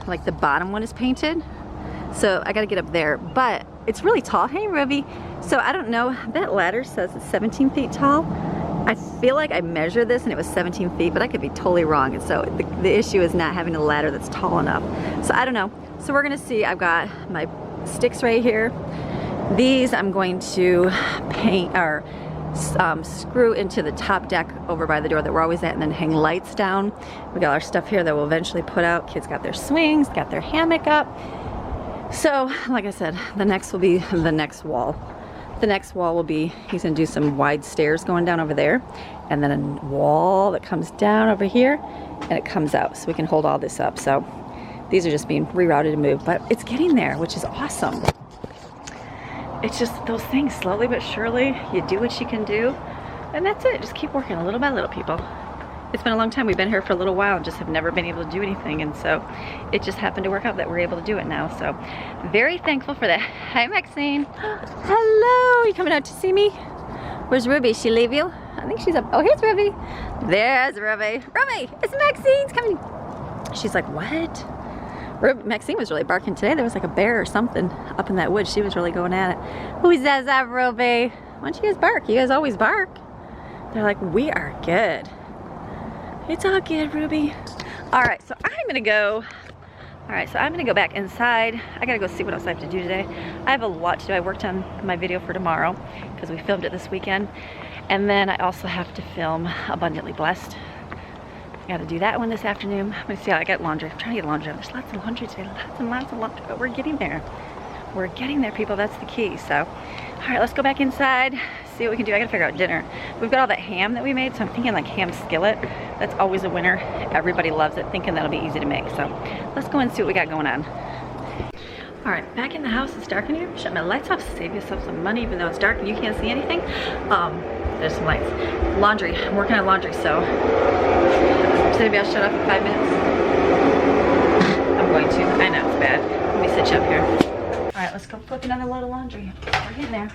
like the bottom one is painted. So I gotta get up there, but it's really tall. Hey, Ruby. So I don't know. That ladder says it's 17 feet tall. I feel like I measured this and it was 17 feet, but I could be totally wrong. And so the issue is not having a ladder that's tall enough. So I don't know. So we're gonna see. I've got my sticks right here. These I'm going to paint or screw into the top deck over by the door that we're always at, and then hang lights down. We got our stuff here that we'll eventually put out. Kids got their swings, got their hammock up. So like I said, the next will be the next wall. The next wall will be, he's gonna do some wide stairs going down over there, and then a wall that comes down over here and it comes out so we can hold all this up. So these are just being rerouted and moved, but it's getting there, which is awesome. It's just those things, slowly but surely, you do what you can do, and that's it. Just keep working little by little, people. It's been a long time. We've been here for a little while and just have never been able to do anything, and so it just happened to work out that we're able to do it now. So very thankful for that. Hi, Maxine. Hello, you coming out to see me? Where's Ruby? She leave you? I think she's up. Oh, here's Ruby. There's Ruby. Ruby, it's Maxine's coming. She's like, what? Maxine was really barking today. There was like a bear or something up in that woods. She was really going at it. Who says that, Ruby? Why don't you guys bark? You guys always bark. They're like, we are good. It's all good, Ruby. All right, so I'm gonna go. All right, so I'm gonna go back inside. I gotta go see what else I have to do today. I have a lot to do. I worked on my video for tomorrow because we filmed it this weekend. And then I also have to film Abundantly Blessed. I gotta do that one this afternoon. I'm gonna see how I get laundry. I'm trying to get laundry. There's lots of laundry today, lots and lots of laundry, but we're getting there. We're getting there, people. That's the key. So, all right, let's go back inside, see what we can do. I gotta figure out dinner. We've got all that ham that we made, so I'm thinking like ham skillet. That's always a winner. Everybody loves it, thinking that'll be easy to make. So let's go and see what we got going on. All right, back in the house. It's dark in here. Shut my lights off, save yourself some money, even though it's dark and you can't see anything. There's some lights. Laundry, I'm working on laundry, so maybe I'll shut off in 5 minutes. I'm going to. I know it's bad. Let me sit you up here. All right, let's go flip another load of laundry. We're getting there.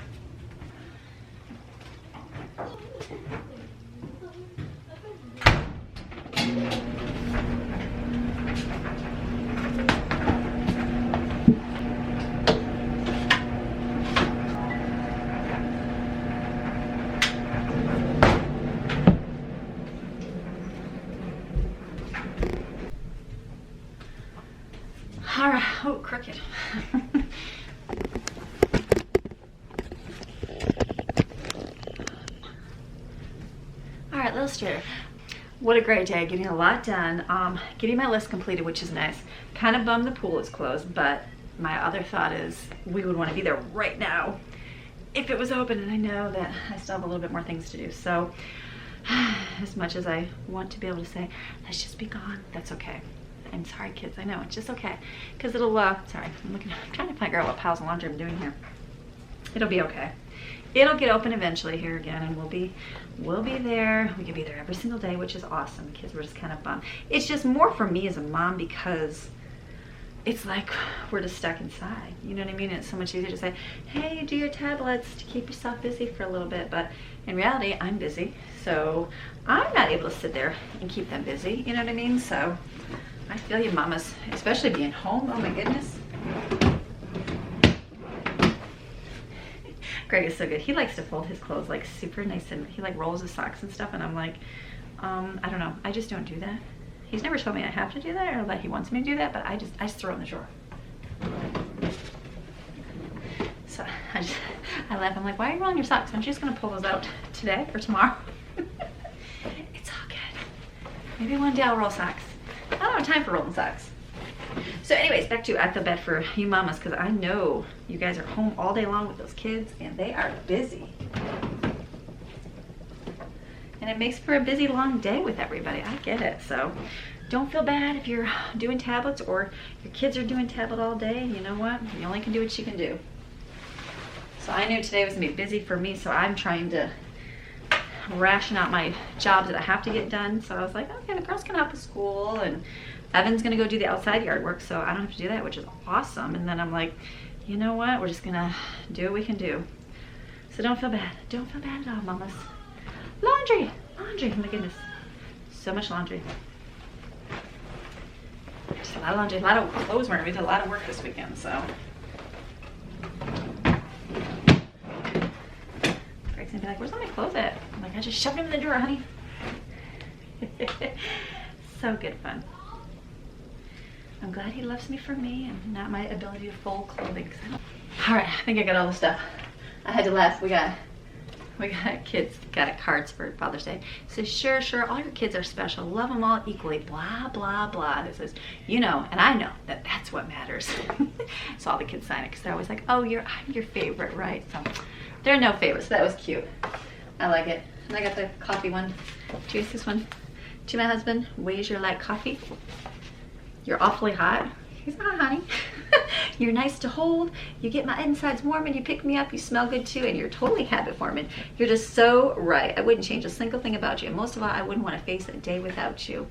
All right, oh, crooked. All right, little straighter. What a great day, getting a lot done. Getting my list completed, which is nice. Kind of bummed the pool is closed, but my other thought is we would want to be there right now if it was open, and I know that I still have a little bit more things to do. So as much as I want to be able to say, let's just be gone, that's okay. I'm sorry, kids, I know, it's just okay. Because it'll, sorry, I'm trying to figure out what piles of laundry I'm doing here. It'll be okay. It'll get open eventually here again, and we'll be there. We can be there every single day, which is awesome. The kids were just kind of bummed. It's just more for me as a mom because it's like we're just stuck inside. You know what I mean? It's so much easier to say, hey, do your tablets to keep yourself busy for a little bit. But in reality, I'm busy. So I'm not able to sit there and keep them busy. You know what I mean? So I feel you, mamas, especially being home. Oh my goodness. Greg is so good. He likes to fold his clothes like super nice, and he like rolls his socks and stuff, and I'm like, I don't know. I just don't do that. He's never told me I have to do that or that he wants me to do that, but I just throw it in the drawer. So I laugh. I'm like, why are you rolling your socks? Aren't you just gonna pull those out today or tomorrow? It's all good. Maybe one day I'll roll socks. I don't have time for rolling socks. So anyways, back to I feel bad for you mamas, because I know you guys are home all day long with those kids and they are busy. And it makes for a busy long day with everybody. I get it. So don't feel bad if you're doing tablets or your kids are doing tablet all day. You know what? You only can do what you can do. So I knew today was gonna be busy for me, so I'm trying to ration out my jobs that I have to get done. So I was like, okay, the girls can help with school, and Evan's gonna go do the outside yard work, so I don't have to do that, which is awesome. And then I'm like, you know what? We're just gonna do what we can do. So don't feel bad. Don't feel bad at all, mamas. Laundry! Laundry, oh my goodness. So much laundry. Just a lot of laundry, a lot of clothes wearing. We did a lot of work this weekend, so. Greg's gonna be like, where's all my clothes at? I'm like, I just shoved them in the drawer, honey. So good fun. I'm glad he loves me for me and not my ability to fold clothing. All right, I think I got all the stuff. I had to laugh. We got kids got cards for Father's Day. It says, sure, all your kids are special. Love them all equally, blah, blah, blah. And it says, you know, and I know that that's what matters. So all the kids sign it because they're always like, oh, I'm your favorite, right? So there are no favorites. So that was cute. I like it. And I got the coffee one. Choose this one. To my husband, ways you like coffee. You're awfully hot. He's not, honey. You're nice to hold. You get my insides warm and you pick me up. You smell good too, and you're totally habit forming. You're just so right. I wouldn't change a single thing about you. And most of all, I wouldn't want to face a day without you.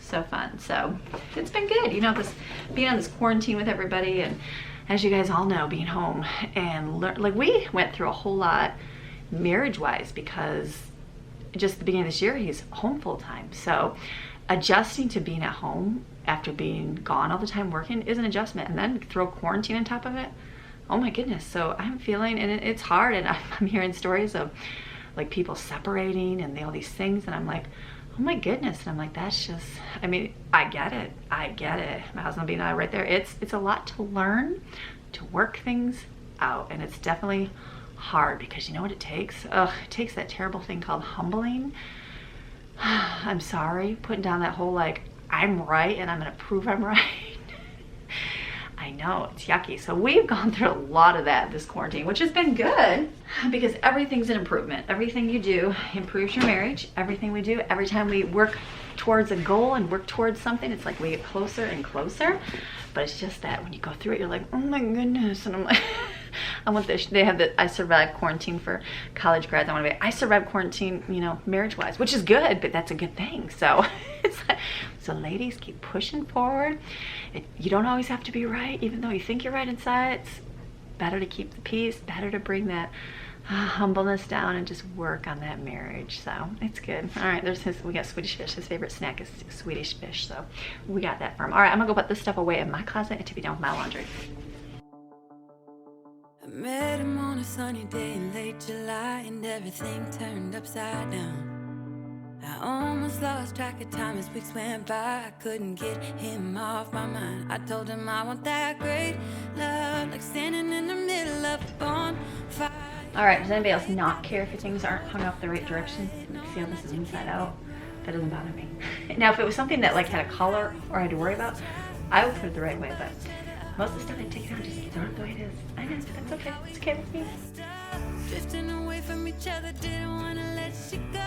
So fun. So it's been good. You know, being on this quarantine with everybody, and as you guys all know, being home and like we went through a whole lot marriage-wise because just at the beginning of this year, he's home full time. So adjusting to being at home after being gone all the time working is an adjustment, and then throw quarantine on top of it. Oh my goodness. So I'm feeling, and it's hard, and I'm hearing stories of like people separating and all these things, and I'm like, oh my goodness. And I'm like, that's just, I mean, I get it. My husband being right there. It's a lot to learn, to work things out, and it's definitely hard because you know what it takes? It takes that terrible thing called humbling. I'm sorry, putting down that whole like, I'm right and I'm gonna prove I'm right. I know, it's yucky. So we've gone through a lot of that this quarantine, which has been good because everything's an improvement. Everything you do improves your marriage. Everything we do, every time we work towards a goal and work towards something, it's like we get closer and closer. But it's just that when you go through it, you're like, oh my goodness. And I'm like, I want this. They have the I survived quarantine for college grads. I want to be, I survived quarantine, you know, marriage-wise, which is good, but that's a good thing. So it's like, so ladies, keep pushing forward. You don't always have to be right, even though you think you're right inside. It's better to keep the peace, better to bring that humbleness down and just work on that marriage. So it's good. All right, we got Swedish fish. His favorite snack is Swedish fish, so we got that for him. All right, I'm gonna go put this stuff away in my closet and to be done with my laundry. I met him on a sunny day in late July, and everything turned upside down. I almost lost track of time as weeks went by. I couldn't get him off my mind. I told him I want that great love, like standing in the middle of a bonfire. All right, does anybody else not care if your things aren't hung up the right direction? See how this is inside out? That doesn't bother me. Now, if it was something that like had a collar or I had to worry about, I would put it the right way, but Most of the stuff I take it out, just throw it the way it is. I know, but that's okay. It's okay with me. Drifting away from each other, didn't want to let you go.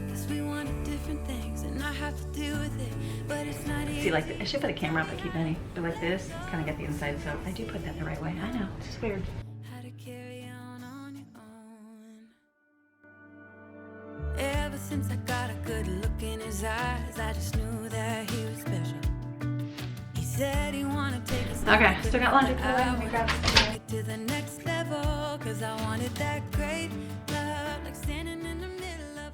Cause we wanted different things and I have to deal with it, but it's not easy. See, like, I should put a camera up, I keep any, but like this, kind of get the inside, so I do put that the right way. I know, it's just weird. How to carry on your own. Ever since I got a good look in his eyes, I just knew that he was special. He said he wanted to take us. Okay, still got laundry to put away. Let me grab some. To the next level, cause I wanted that great love, like standing in the middle of.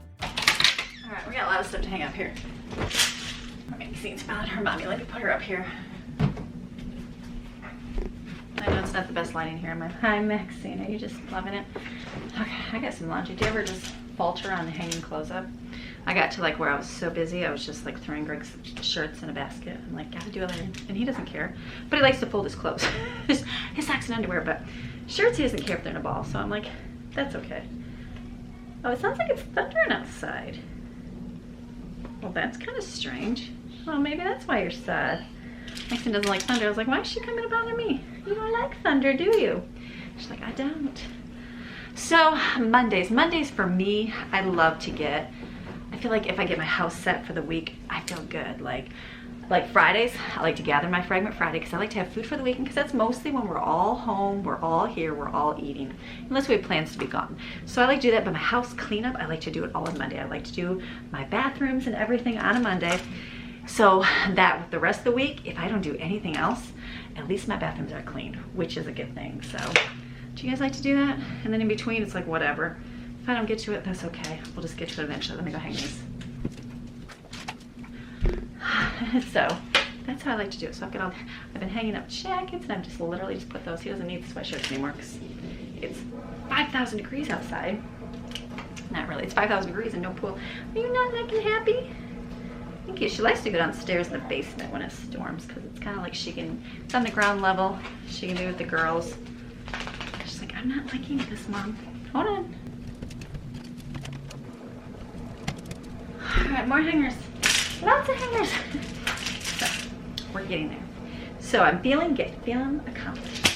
Alright, we got a lot of stuff to hang up here. Maxine's found her mommy. Let me put her up here. I know it's not the best lighting here. Hi, Maxine. Are you just loving it? Okay, I got some laundry. Do you ever just falter on hanging clothes up? I got to like where I was so busy, I was just like throwing Greg's shirts in a basket. I'm like, gotta do it later. And he doesn't care. But he likes to fold his clothes. his socks and underwear, but shirts he doesn't care if they're in a ball. So I'm like, that's okay. Oh, it sounds like it's thundering outside. Well, that's kind of strange. Well, maybe that's why you're sad. Maxine doesn't like thunder. I was like, why is she coming to bother me? You don't like thunder, do you? She's like, I don't. So, Mondays. Mondays for me, I love to get, I feel like if I get my house set for the week, I feel good. Like Fridays, I like to gather my Fragment Friday because I like to have food for the weekend because that's mostly when we're all home, we're all here, we're all eating, unless we have plans to be gone. So I like to do that, but my house cleanup, I like to do it all on Monday. I like to do my bathrooms and everything on a Monday. So that the rest of the week, if I don't do anything else, at least my bathrooms are clean, which is a good thing. So do you guys like to do that? And then in between, it's like whatever. If I don't get to it, that's okay. We'll just get to it eventually. Let me go hang these. So that's how I like to do it. So I've been hanging up jackets and I've just literally just put those. He doesn't need the sweatshirts anymore because it's 5,000 degrees outside. Not really, it's 5,000 degrees and no pool. Are you not looking happy? I think she likes to go downstairs in the basement when it storms because it's kind of like it's on the ground level. She can be with the girls. She's like, I'm not liking this, Mom. Hold on. All right, more hangers. Lots of hangers. So, we're getting there. So I'm feeling good, feeling accomplished.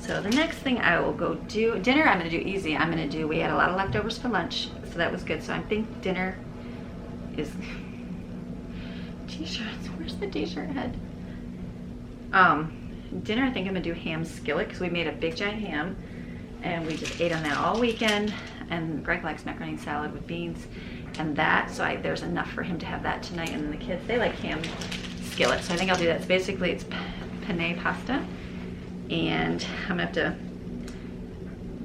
So the next thing I will go do, dinner I'm gonna do easy. We had a lot of leftovers for lunch, so that was good. So I think dinner is, t-shirts, where's the t-shirt head? Dinner I think I'm gonna do ham skillet because we made a big giant ham and we just ate on that all weekend, and Greg likes macaroni salad with beans and that, so there's enough for him to have that tonight. And then the kids, they like ham skillet, so I think I'll do that. So basically it's penne pasta, and I'm gonna have to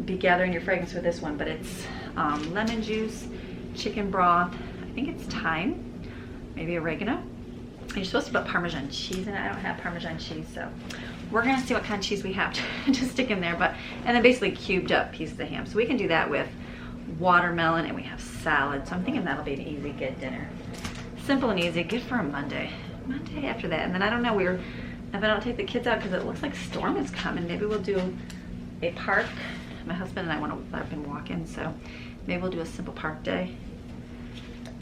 be gathering your fragrance with this one, but it's lemon juice, chicken broth, I think it's thyme, maybe oregano. And you're supposed to put Parmesan cheese in it. I don't have Parmesan cheese, so we're gonna see what kind of cheese we have to stick in there. And then basically cubed up pieces of ham. So we can do that with watermelon, and we have salad. So I'm thinking that'll be an easy, good dinner. Simple and easy, good for a Monday. Monday after that. And then I don't know, if I don't take the kids out because it looks like storm is coming, maybe we'll do a park. My husband and I I've been walking, so maybe we'll do a simple park day.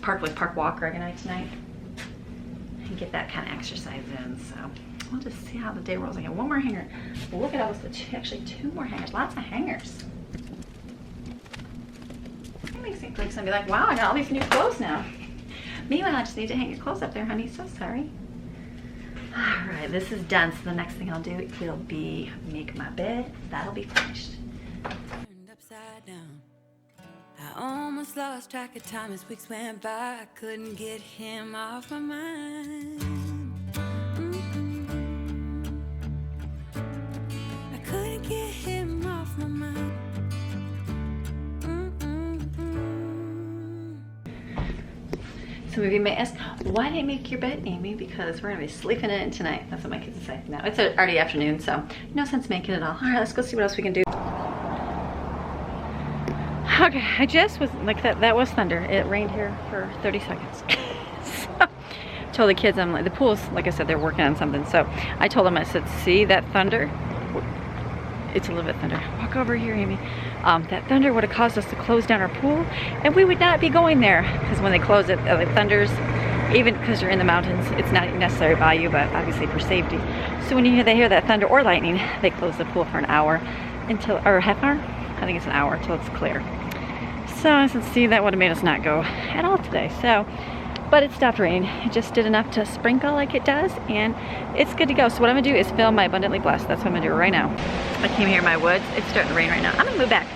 Park walk, Greg and I tonight. And get that kind of exercise in. So we'll just see how the day rolls. I got one more hanger. Well, look at all this, actually 2 more hangers, lots of hangers. It makes me like somebody like, wow, I got all these new clothes now. Meanwhile, I just need to hang your clothes up there, honey. So sorry. All right, this is done. So the next thing I'll do will be make my bed. That'll be finished. Turned upside down. I almost lost track of time as weeks went by. I couldn't get him off my mind. I couldn't get him off my mind. Some of you may ask, why didn't you make your bed, Amy? Because we're gonna be sleeping in it tonight. That's what my kids say. No, it's already afternoon, so no sense making it all. All right, let's go see what else we can do. Okay, I just was like that was thunder. It rained here for 30 seconds. So I told the kids, I'm like, the pool's, like I said, they're working on something. So I told them, I said, see that thunder? It's a little bit thunder. Walk over here, Amy. That thunder would have caused us to close down our pool, and we would not be going there because when they close it, it thunders. Even because you're in the mountains, it's not necessary by you, but obviously for safety. So when they hear that thunder or lightning, they close the pool for an hour until, or half hour? I think it's an hour until it's clear. So as you can see, that would have made us not go at all today. So, but it stopped raining. It just did enough to sprinkle like it does, and it's good to go. So what I'm gonna do is film my Abundantly Blessed. That's what I'm gonna do right now. I came here in my woods. It's starting to rain right now. I'm gonna move back.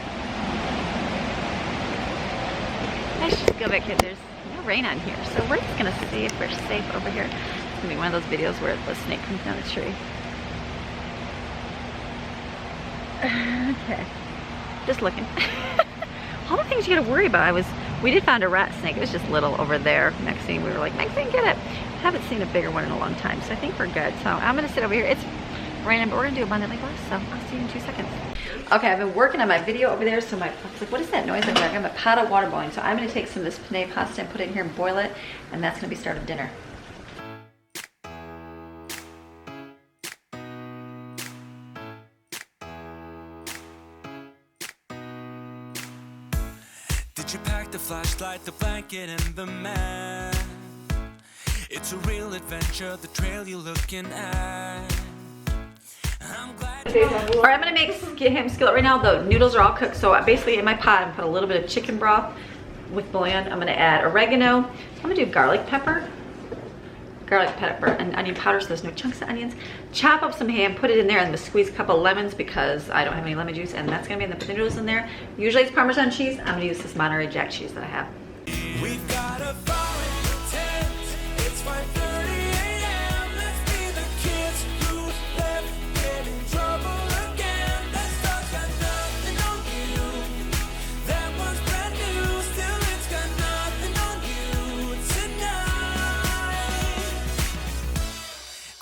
Let's just go back here. There's no rain on here, so we're just gonna see if we're safe over here. It's gonna be one of those videos where the snake comes down the tree. Okay, just looking. All the things you gotta worry about. We did find a rat snake. It was just little over there. Next thing we were like, next thing, get it. Haven't seen a bigger one in a long time, so I think we're good. So I'm gonna sit over here. It's raining, but we're gonna do Abundantly Blessed, so I'll see you in 2 seconds. Okay, I've been working on my video over there, so my it's like, what is that noise? I got my pot of water boiling, so I'm gonna take some of this penne pasta and put it in here and boil it, and that's gonna be start of dinner. Did you pack the flashlight, the blanket, and the map? It's a real adventure, the trail you're looking at. I'm glad. All right, I'm gonna make ham skillet right now. The noodles are all cooked, so basically in my pot, I'm gonna put a little bit of chicken broth with bouillon. I'm gonna add oregano. I'm gonna do garlic pepper and onion powder, so there's no chunks of onions. Chop up some ham, put it in there, and I'm gonna squeeze a couple of lemons because I don't have any lemon juice, and that's gonna be in the noodles in there. Usually it's Parmesan cheese. I'm gonna use this Monterey Jack cheese that I have. We've got a fire in the tent. It's 5:30 a.m. Let's be the kids who left, get in trouble again. Let's talk, got nothing on you. That was brand new, still it's got nothing on you tonight.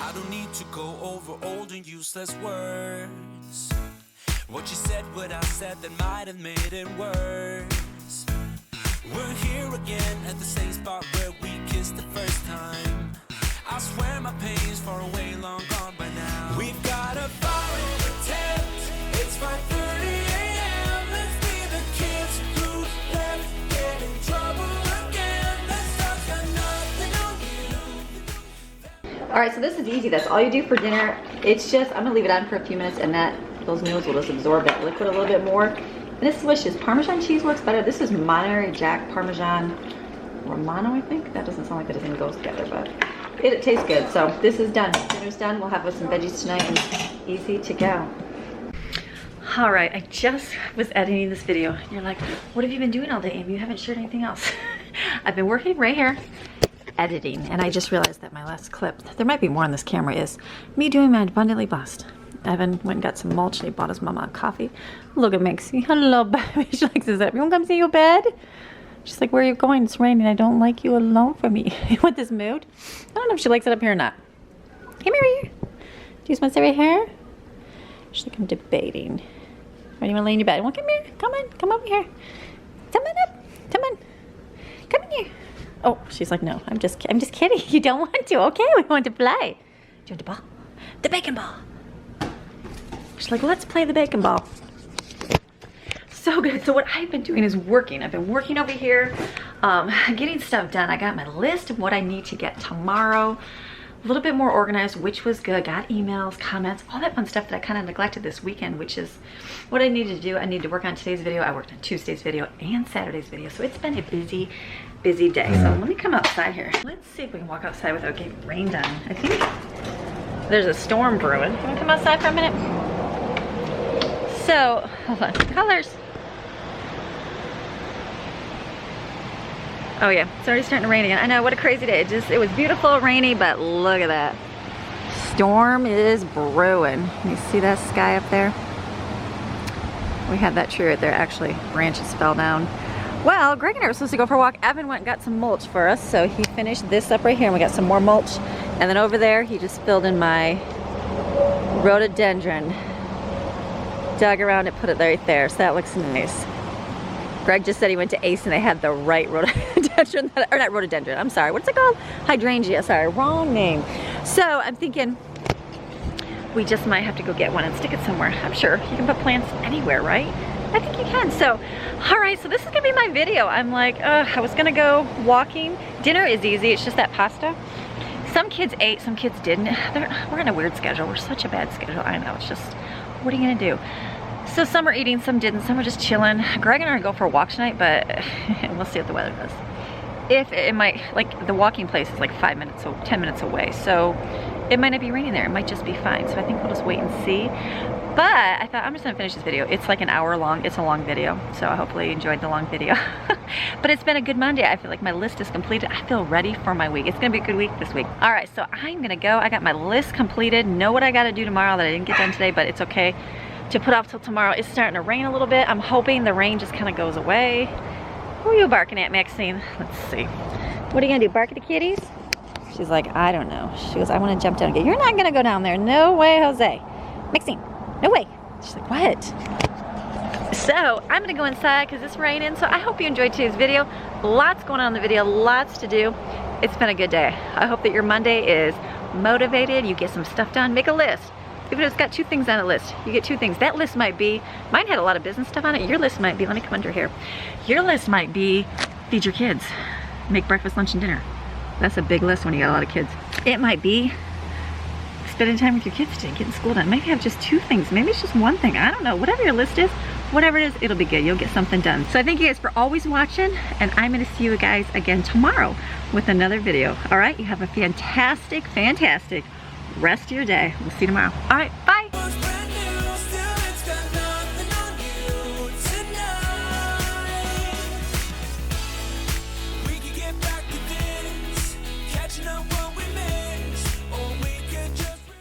I don't need to go over old and useless words. What you said, what I said, that might have made it worse. We're here again at the same spot where we kissed the first time. I swear my pain's far away, long gone by now. We've got a fire in the tent. It's 5:30 a.m. Let's be the kids who left, get in trouble again. Let's talk, got nothing on you. All right, so this is easy. That's all you do for dinner. It's just, I'm gonna leave it on for a few minutes, and those noodles will just absorb that liquid a little bit more. And it's delicious. Parmesan cheese works better. This is Monterey Jack Parmesan Romano, I think. That doesn't sound like it doesn't go together, but it tastes good. So this is done. Dinner's done. We'll have with some veggies tonight and easy to go. All right, I just was editing this video. You're like, what have you been doing all day, Amy? You haven't shared anything else. I've been working right here, editing, and I just realized that my last clip, there might be more on this camera, is me doing my Abundantly Blessed. Evan went and got some mulch, and he bought his mama a coffee. Look at Mixie. Hello, baby. She likes this. You want to come see your bed? She's like, where are you going? It's raining. I don't like you alone for me. You want this mood? I don't know if she likes it up here or not. Come here. Do you just want to sit right here? She's like, I'm debating. Why do you want to lay in your bed? Well, come here. Come on. Come over here. Come on up. Come on. Come in here. Oh, she's like, no. I'm just kidding. You don't want to. Okay, we want to play. Do you want the ball? The bacon ball. She's like, let's play the bacon ball. So good. So what I've been doing is working. I've been working over here, getting stuff done. I got my list of what I need to get tomorrow. A little bit more organized, which was good. Got emails, comments, all that fun stuff that I kind of neglected this weekend, which is what I needed to do. I need to work on today's video. I worked on Tuesday's video and Saturday's video. So it's been a busy, busy day. So let me come outside here. Let's see if we can walk outside without getting rained on. I think there's a storm brewing. Can we come outside for a minute? So, hold on, colors. Oh yeah, it's already starting to rain again. I know, what a crazy day. It was beautiful, rainy, but look at that. Storm is brewing. You see that sky up there? We had that tree right there, actually, branches fell down. Well, Greg and I were supposed to go for a walk. Evan went and got some mulch for us, so he finished this up right here, and we got some more mulch. And then over there, he just filled in my rhododendron. Dug around it, put it right there, so that looks nice. Greg just said he went to Ace and they had the right rhododendron, or not rhododendron, I'm sorry, what's it called? Hydrangea, sorry, wrong name. So I'm thinking we just might have to go get one and stick it somewhere. I'm sure you can put plants anywhere, right? I think you can. So, all right, so this is gonna be my video. I'm like, I was gonna go walking. Dinner is easy, it's just that pasta. Some kids ate, some kids didn't. We're in a weird schedule. We're such a bad schedule. I know, it's just, what are you gonna do? So some are eating, some didn't, some are just chilling. Greg and I are gonna go for a walk tonight, but we'll see what the weather does. If it might, like the walking place is like 5 minutes, so 10 minutes away. So it might not be raining there, it might just be fine. So I think we'll just wait and see. But I thought I'm just gonna finish this video. It's like an hour long, it's a long video. So hopefully you enjoyed the long video. But it's been a good Monday. I feel like my list is completed. I feel ready for my week. It's gonna be a good week this week. All right, so I'm gonna go. I got my list completed. Know what I gotta do tomorrow that I didn't get done today, but it's okay to put off till tomorrow. It's starting to rain a little bit. I'm hoping the rain just kind of goes away. Who are you barking at, Maxine? Let's see. What are you gonna do, bark at the kitties? She's like, I don't know. She goes, I wanna jump down again. You're not gonna go down there. No way, Jose. Maxine, no way. She's like, what? So I'm gonna go inside because it's raining. So I hope you enjoyed today's video. Lots going on in the video, lots to do. It's been a good day. I hope that your Monday is motivated. You get some stuff done, make a list. If it's got 2 things on a list, you get 2 things. That list might be, mine had a lot of business stuff on it. Your list might be, let me come under here. Your list might be feed your kids, make breakfast, lunch, and dinner. That's a big list when you got a lot of kids. It might be spending time with your kids today, getting school done. Maybe you have just 2 things. Maybe it's just 1 thing. I don't know. Whatever your list is, whatever it is, it'll be good. You'll get something done. So I thank you guys for always watching, and I'm gonna see you guys again tomorrow with another video. All right, you have a fantastic, fantastic rest of your day. We'll see you tomorrow. All right, bye.